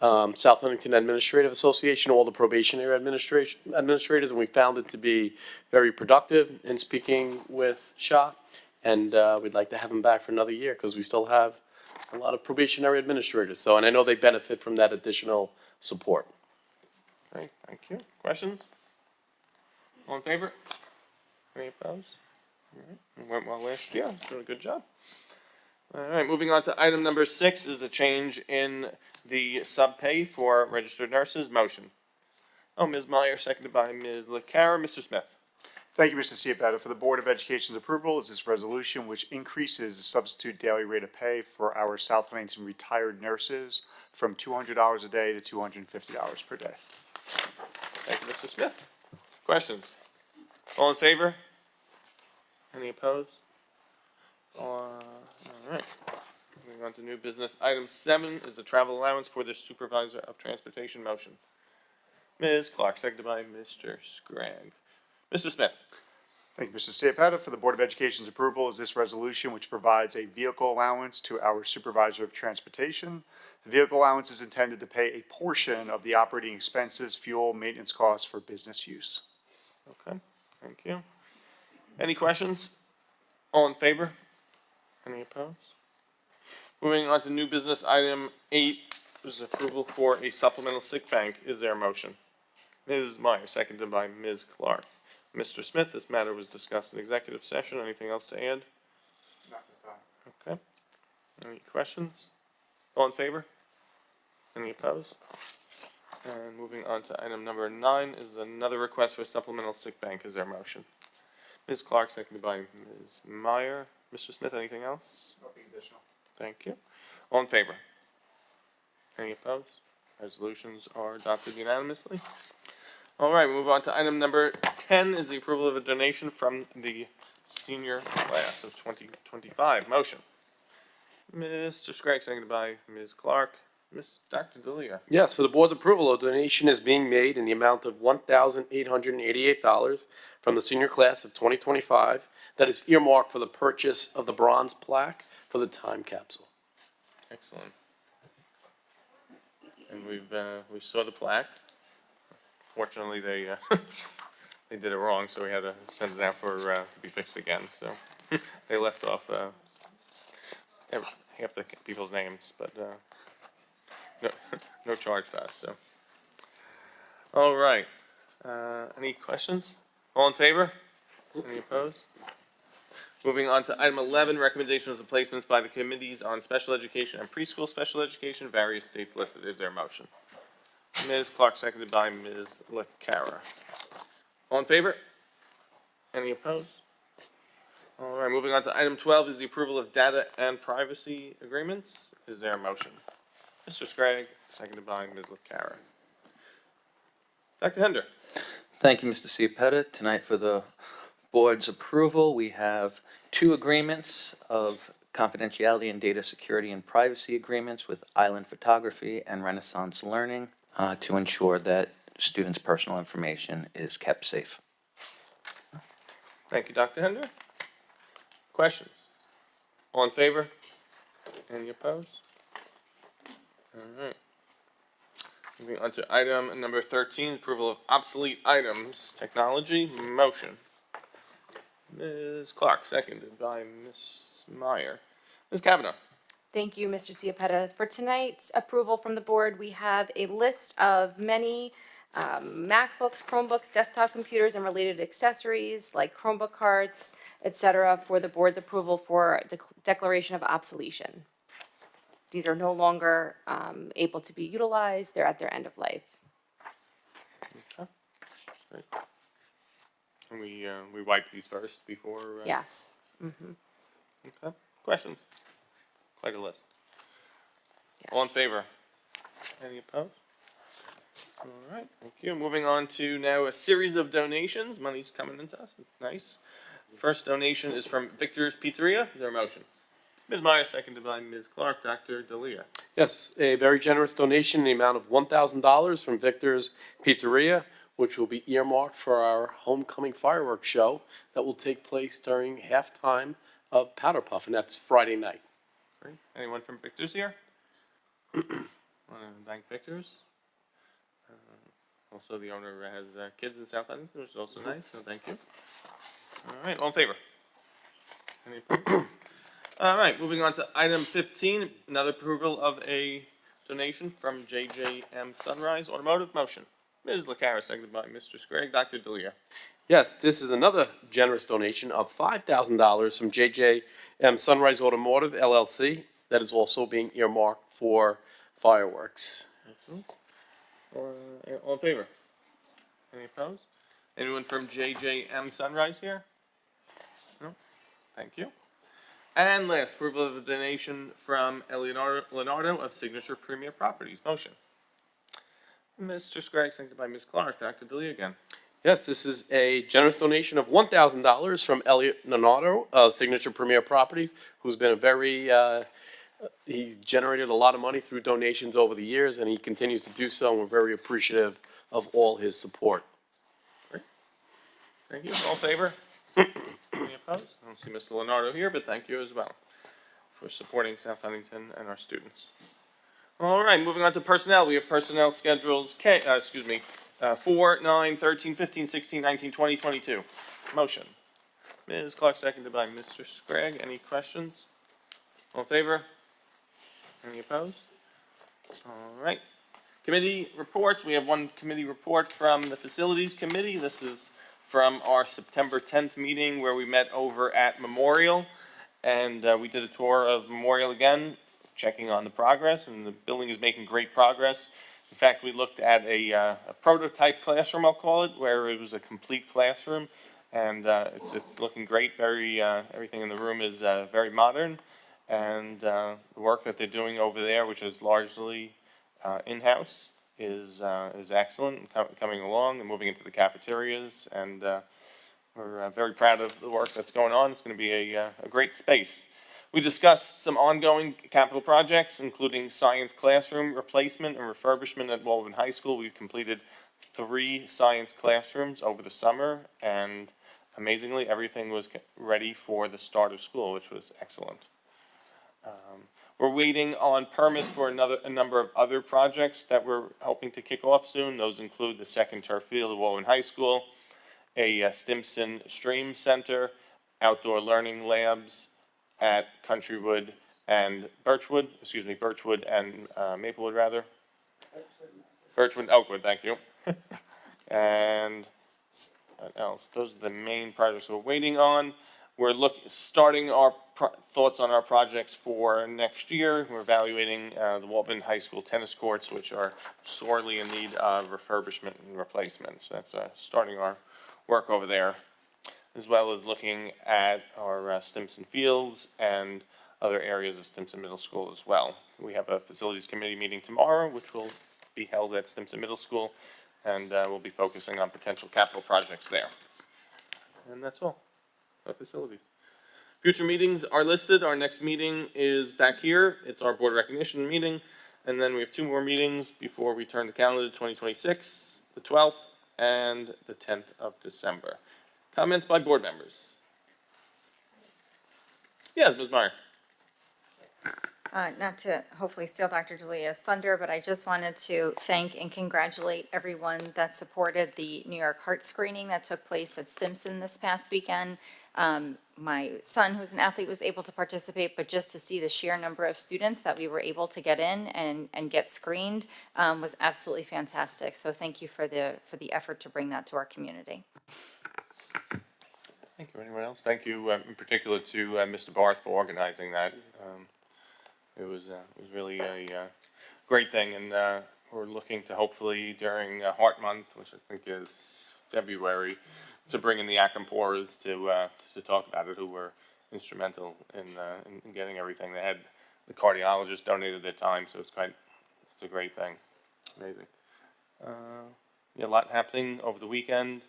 South Huntington Administrative Association, all the probationary administrators, and we found it to be very productive in speaking with Shah. And we'd like to have him back for another year because we still have a lot of probationary administrators. So, and I know they benefit from that additional support. Great, thank you. Questions? All in favor? Any opposed? All right. It went well last year. It's doing a good job. All right, moving on to item number 6 is a change in the sub-pay for registered nurses. Motion. Oh, Ms. Meyer, seconded by Ms. LaCara. Mr. Smith. Thank you, Mr. Ciapetta. For the Board of Education's approval is this resolution which increases the substitute daily rate of pay for our South Huntington retired nurses from $200 a day to $250 per day. Thank you, Mr. Smith. Questions? All in favor? Any opposed? All right. Moving on to new business. Item 7 is the travel allowance for the supervisor of transportation. Motion. Ms. Clark, seconded by Mr. Scragg. Mr. Smith. Thank you, Mr. Ciapetta. For the Board of Education's approval is this resolution which provides a vehicle allowance to our supervisor of transportation. The vehicle allowance is intended to pay a portion of the operating expenses, fuel, maintenance costs for business use. Okay, thank you. Any questions? All in favor? Any opposed? Moving on to new business item 8 is approval for a supplemental sick bank. Is there a motion? Ms. Meyer, seconded by Ms. Clark. Mr. Smith, this matter was discussed in executive session. Anything else to add? Not this time. Okay. Any questions? All in favor? Any opposed? And moving on to item number 9 is another request for supplemental sick bank. Is there a motion? Ms. Clark, seconded by Ms. Meyer. Mr. Smith, anything else? Nothing additional. Thank you. All in favor? Any opposed? Resolutions are adopted unanimously. All right, we move on to item number 10 is the approval of a donation from the senior class of 2025. Motion. Mr. Scragg, seconded by Ms. Clark. Dr. D'Elia. Yes, for the board's approval, a donation is being made in the amount of $1,888 from the senior class of 2025 that is earmarked for the purchase of the bronze plaque for the time capsule. Excellent. And we saw the plaque. Fortunately, they they did it wrong, so we had to send it out for to be fixed again. So they left off half the people's names, but no charge for us. So, all right. Any questions? All in favor? Any opposed? Moving on to item 11, recommendations of placements by the committees on special education and preschool special education, various states listed. Is there a motion? Ms. Clark, seconded by Ms. LaCara. All in favor? Any opposed? All right, moving on to item 12 is the approval of data and privacy agreements. Is there a motion? Mr. Scragg, seconded by Ms. LaCara. Dr. Hender. Thank you, Mr. Ciapetta. Tonight for the board's approval, we have 2 agreements of confidentiality and data security and privacy agreements with Island Photography and Renaissance Learning to ensure that students' personal information is kept safe. Thank you, Dr. Hender. Questions? All in favor? Any opposed? All right. Moving on to item number 13, approval of obsolete items, technology, motion. Ms. Clark, seconded by Ms. Meyer. Ms. Kavanaugh. Thank you, Mr. Ciapetta. For tonight's approval from the board, we have a list of many MacBooks, Chromebooks, desktop computers, and related accessories like Chromebook cards, etc., for the board's approval for declaration of obsolescence. These are no longer able to be utilized. They're at their end of life. Okay. Great. And we wipe these first before. Yes. Mm-hmm. Okay. Questions? Quite a list. Yes. All in favor? Any opposed? All right. Thank you. Moving on to now a series of donations. Money's coming into us. It's nice. First donation is from Victor's Pizzeria. Is there a motion? Ms. Meyer, seconded by Ms. Clark. Dr. D'Elia. Yes, a very generous donation in the amount of $1,000 from Victor's Pizzeria, which will be earmarked for our homecoming fireworks show that will take place during halftime of Powder Puff, and that's Friday night. Great. Anyone from Victor's here? Want to thank Victor's? Also, the owner has kids in South Huntington, which is also nice, so thank you. All right, all in favor? Any opposed? All right, moving on to item 15, another approval of a donation from JJM Sunrise Automotive. Motion. Ms. LaCara, seconded by Mr. Sprague. Dr. D'Elia. Yes, this is another generous donation of $5,000 from JJM Sunrise Automotive LLC that is also being earmarked for fireworks. All in favor? Any opposed? Anyone from JJM Sunrise here? No? Thank you. And last, approval of a donation from Leonardo of Signature Premier Properties. Motion. Mr. Sprague, seconded by Ms. Clark. Dr. D'Elia again. Yes, this is a generous donation of $1,000 from Elliot Nonato of Signature Premier Properties, who's been a very, he's generated a lot of money through donations over the years, and he continues to do so, and we're very appreciative of all his support. Thank you. All in favor? Any opposed? I don't see Mr. Leonardo here, but thank you as well for supporting South Huntington and our students. All right, moving on to personnel. We have personnel schedules 4, 9, 13, 15, 16, 19, 20, 22. Motion. Ms. Clark, seconded by Mr. Sprague. Any questions? All in favor? Any opposed? All right. Committee reports. We have one committee report from the Facilities Committee. This is from our September 10th meeting where we met over at Memorial. And we did a tour of Memorial again, checking on the progress, and the building is making great progress. In fact, we looked at a prototype classroom, I'll call it, where it was a complete classroom, and it's looking great. Very everything in the room is very modern, and the work that they're doing over there, which is largely in-house, is excellent and coming along and moving into the cafeterias, and we're very proud of the work that's going on. It's going to be a great space. We discussed some ongoing capital projects, including science classroom replacement and refurbishment at Walden High School. We've completed 3 science classrooms over the summer, and amazingly, everything was ready for the start of school, which was excellent. We're waiting on permits for a number of other projects that we're hoping to kick off soon. Those include the second turf field at Walden High School, a Stimson Stream Center, outdoor learning labs at Countrywood and Birchwood and Maplewood rather. Birchwood, Oakwood, thank you. And what else? Those are the main projects we're waiting on. We're starting our thoughts on our projects for next year. We're evaluating the Walden High School tennis courts, which are sorely in need of refurbishment and replacement. So that's starting our work over there, as well as looking at our Stimson Fields and other areas of Stimson Middle School as well. We have a Facilities Committee meeting tomorrow, which will be held at Stimson Middle School, and we'll be focusing on potential capital projects there. And that's all. Facilities. Future meetings are listed. Our next meeting is back here. It's our board recognition meeting. And then we have 2 more meetings before we turn the calendar to 2026, the 12th and the 10th of December. Comments by board members? Yes, Ms. Meyer. Not to hopefully steal Dr. D'Elia's thunder, but I just wanted to thank and congratulate everyone that supported the New York Heart Screening that took place at Stimson this past weekend. My son, who's an athlete, was able to participate, but just to see the sheer number of students that we were able to get in and get screened was absolutely fantastic. So thank you for the effort to bring that to our community. Thank you. Anyone else? Thank you in particular to Mr. Barth for organizing that. It was really a great thing, and we're looking to hopefully during Heart Month, which I think is February, to bring in the Akampores to talk about it, who were instrumental in getting everything. They had the cardiologist donated their time, so it's a great thing. Amazing. Yeah, a lot happening over the weekend.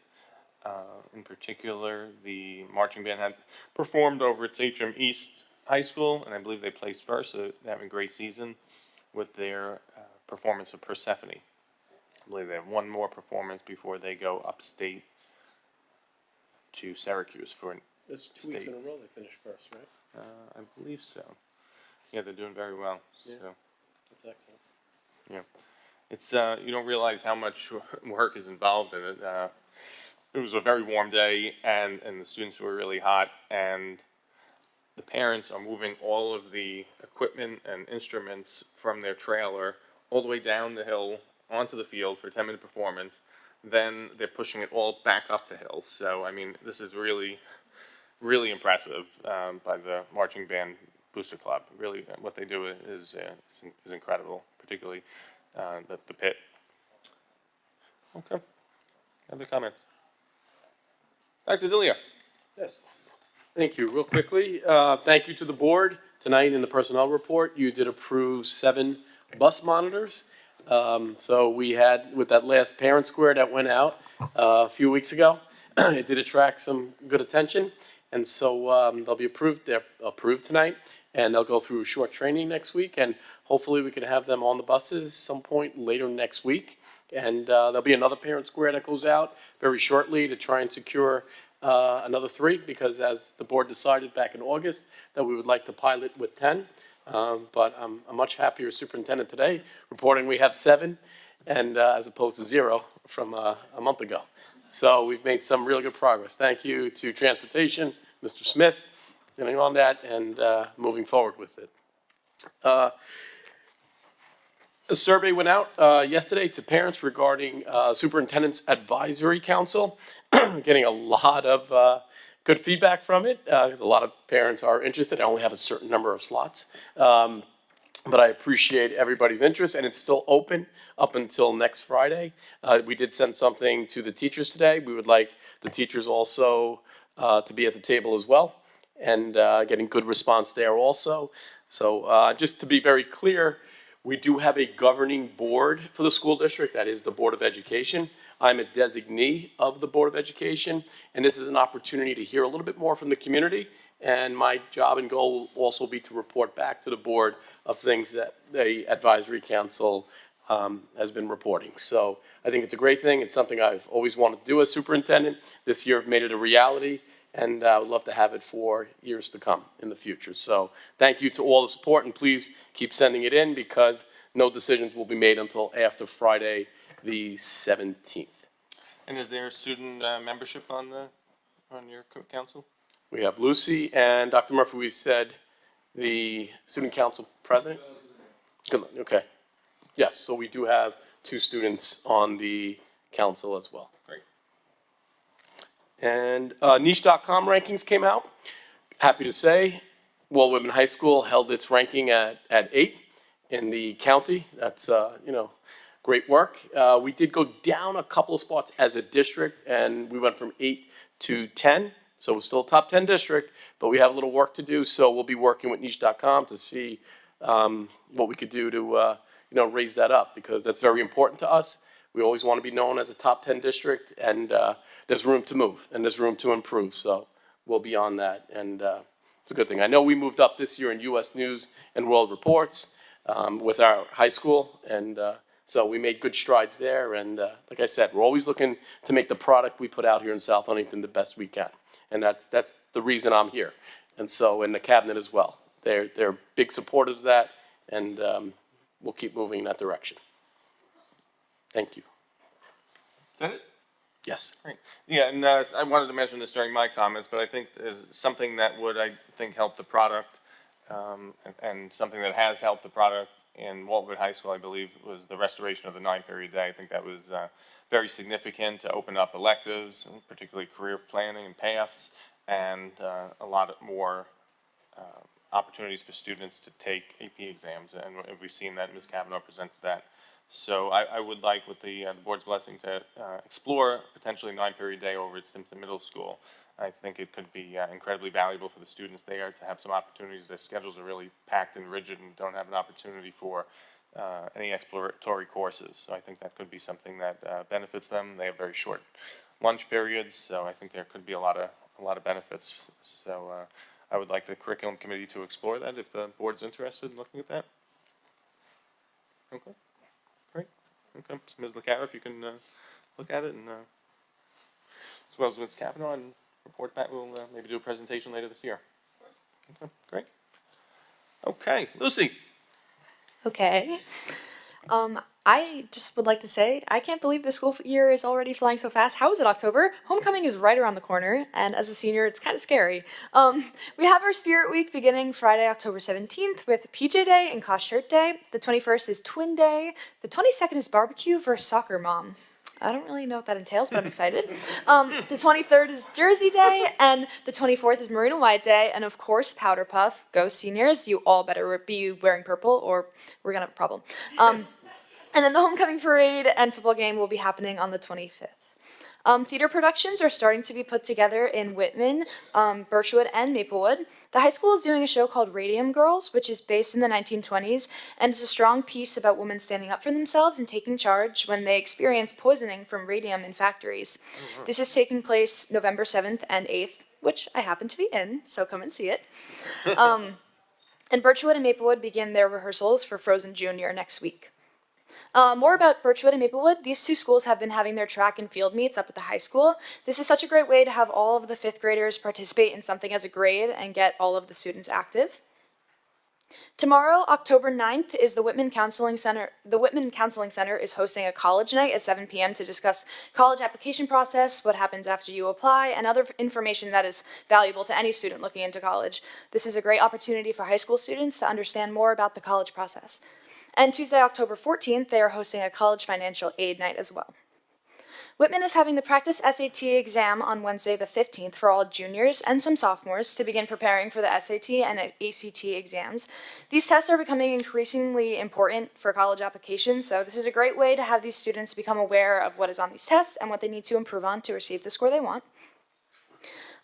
In particular, the marching band had performed over at Sachem East High School, and I believe they placed first, so they're having a great season with their performance of Persephone. I believe they have one more performance before they go upstate to Syracuse for an That's 2 weeks in a row they finished first, right? I believe so. Yeah, they're doing very well. Yeah. So. That's excellent. Yeah. It's, you don't realize how much work is involved in it. It was a very warm day, and the students were really hot, and the parents are moving all of the equipment and instruments from their trailer all the way down the hill onto the field for a 10-minute performance, then they're pushing it all back up the hill. So, I mean, this is really, really impressive by the marching band booster club. Really, what they do is incredible, particularly the pit. Okay. Other comments? Dr. Delia. Yes. Thank you. Real quickly, thank you to the board. Tonight in the personnel report, you did approve 7 bus monitors. So we had, with that last parent square that went out a few weeks ago, it did attract some good attention. And so they'll be approved. They're approved tonight, and they'll go through short training next week. And hopefully we can have them on the buses some point later next week. And there'll be another parent square that goes out very shortly to try and secure another 3, because as the board decided back in August that we would like to pilot with 10. But I'm a much happier superintendent today reporting we have 7, and as opposed to 0 from a month ago. So we've made some really good progress. Thank you to Transportation, Mr. Smith, getting on that and moving forward with it. A survey went out yesterday to parents regarding Superintendent's Advisory Council. Getting a lot of good feedback from it, because a lot of parents are interested. I only have a certain number of slots. But I appreciate everybody's interest, and it's still open up until next Friday. We did send something to the teachers today. We would like the teachers also to be at the table as well, and getting good response there also. So just to be very clear, we do have a governing board for the school district. That is the Board of Education. I'm a designee of the Board of Education, and this is an opportunity to hear a little bit more from the community. And my job and goal will also be to report back to the board of things that the Advisory Council has been reporting. So I think it's a great thing. It's something I've always wanted to do as superintendent. This year I've made it a reality, and I would love to have it for years to come in the future. So thank you to all the support, and please keep sending it in, because no decisions will be made until after Friday, the 17th. And is there student membership on your council? We have Lucy and Dr. Murphy. We said the student council president. Good. Okay. Yes. So we do have 2 students on the council as well. Great. And niche.com rankings came out. Happy to say, Walt Whitman High School held its ranking at 8 in the county. That's great work. We did go down a couple of spots as a district, and we went from 8 to 10. So we're still a top 10 district, but we have a little work to do. So we'll be working with niche.com to see what we could do to raise that up, because that's very important to us. We always want to be known as a top 10 district, and there's room to move and there's room to improve. So we'll be on that, and it's a good thing. I know we moved up this year in U.S. News and World Reports with our high school, and so we made good strides there. And like I said, we're always looking to make the product we put out here in South Huntington the best we can. And that's the reason I'm here. And so, in the cabinet as well. They're big supporters of that, and we'll keep moving in that direction. Thank you. Is that it? Yes. Great. Yeah, and I wanted to mention this during my comments, but I think there's something that would, I think, help the product, and something that has helped the product in Waltwood High School, I believe, was the restoration of the 9-period day. I think that was very significant to open up electives, and particularly career planning and paths, and a lot more opportunities for students to take AP exams. And we've seen that. Ms. Kavanaugh presented that. So I would like, with the board's blessing, to explore potentially 9-period day over at Stimson Middle School. I think it could be incredibly valuable for the students there to have some opportunities. Their schedules are really packed and rigid and don't have an opportunity for any exploratory courses. So I think that could be something that benefits them. They have very short lunch periods, so I think there could be a lot of benefits. So I would like the curriculum committee to explore that if the board's interested in looking at that. Okay, great. Okay, so Ms. LaCara, if you can look at it, and as well as Ms. Kavanaugh, and report back. We'll maybe do a presentation later this year. Okay, great. Okay, Lucy. Okay. I just would like to say, I can't believe the school year is already flying so fast. How is it October? Homecoming is right around the corner, and as a senior, it's kind of scary. We have our Spirit Week beginning Friday, October 17th with PJ Day and Class Shirt Day. The 21st is Twin Day. The 22nd is Barbecue versus Soccer Mom. I don't really know what that entails, but I'm excited. The 23rd is Jersey Day, and the 24th is Maroon and White Day, and of course, Powder Puff. Go seniors, you all better be wearing purple, or we're gonna have a problem. And then the homecoming parade and football game will be happening on the 25th. Theater productions are starting to be put together in Whitman, Birchwood, and Maplewood. The high school is doing a show called Radium Girls, which is based in the 1920s, and it's a strong piece about women standing up for themselves and taking charge when they experience poisoning from radium in factories. This is taking place November 7th and 8th, which I happen to be in, so come and see it. And Birchwood and Maplewood begin their rehearsals for Frozen Junior next week. More about Birchwood and Maplewood. These two schools have been having their track and field meets up at the high school. This is such a great way to have all of the 5th graders participate in something as a grade and get all of the students active. Tomorrow, October 9th, is the Whitman Counseling Center. The Whitman Counseling Center is hosting a college night at 7 p.m. to discuss college application process, what happens after you apply, and other information that is valuable to any student looking into college. This is a great opportunity for high school students to understand more about the college process. And Tuesday, October 14th, they are hosting a college financial aid night as well. Whitman is having the practice SAT exam on Wednesday the 15th for all juniors and some sophomores to begin preparing for the SAT and ACT exams. These tests are becoming increasingly important for college applications, so this is a great way to have these students become aware of what is on these tests and what they need to improve on to receive the score they want.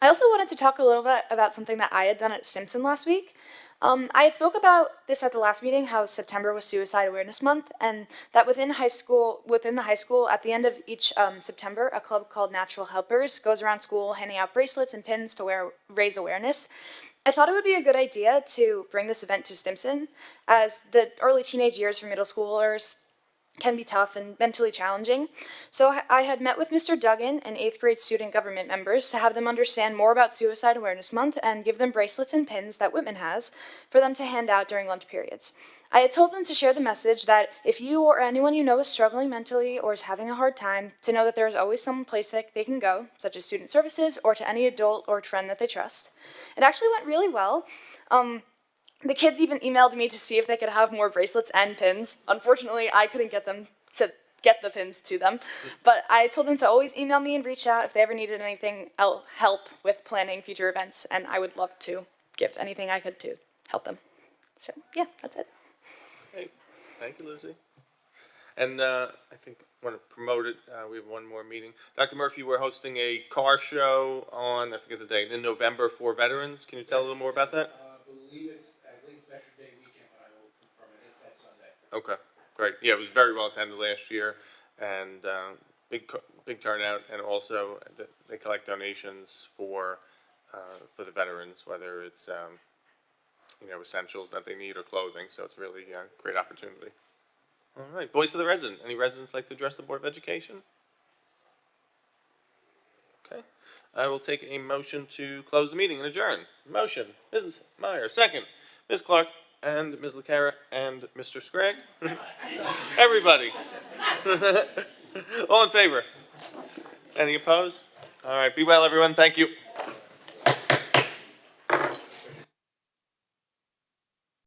I also wanted to talk a little bit about something that I had done at Simpson last week. I had spoke about this at the last meeting, how September was Suicide Awareness Month, and that within the high school, at the end of each September, a club called Natural Helpers goes around school handing out bracelets and pins to raise awareness. I thought it would be a good idea to bring this event to Stimson, as the early teenage years for middle schoolers can be tough and mentally challenging. So I had met with Mr. Duggan and 8th grade student government members to have them understand more about Suicide Awareness Month and give them bracelets and pins that Whitman has for them to hand out during lunch periods. I had told them to share the message that if you or anyone you know is struggling mentally or is having a hard time, to know that there is always some place that they can go, such as student services or to any adult or friend that they trust. It actually went really well. The kids even emailed me to see if they could have more bracelets and pins. Unfortunately, I couldn't get them to get the pins to them, but I told them to always email me and reach out if they ever needed anything help with planning future events, and I would love to give anything I could to help them. So yeah, that's it. Hey, thank you, Lucy. And I think I want to promote it. We have one more meeting. Dr. Murphy, we're hosting a car show on, I forget the date, in November for veterans. Can you tell a little more about that? I believe it's Veteran Day weekend, but I will confirm it. It's that Sunday. Okay, great. Yeah, it was very well attended last year, and big turnout. And also, they collect donations for the veterans, whether it's essentials that they need or clothing. So it's really a great opportunity. All right, voice of the resident. Any residents like to address the Board of Education? Okay, I will take a motion to close the meeting and adjourn. Motion, Mrs. Meyer. Second, Ms. Clark and Ms. LaCara and Mr. Scragg. Everybody. All in favor? Any opposed? All right, be well, everyone. Thank you.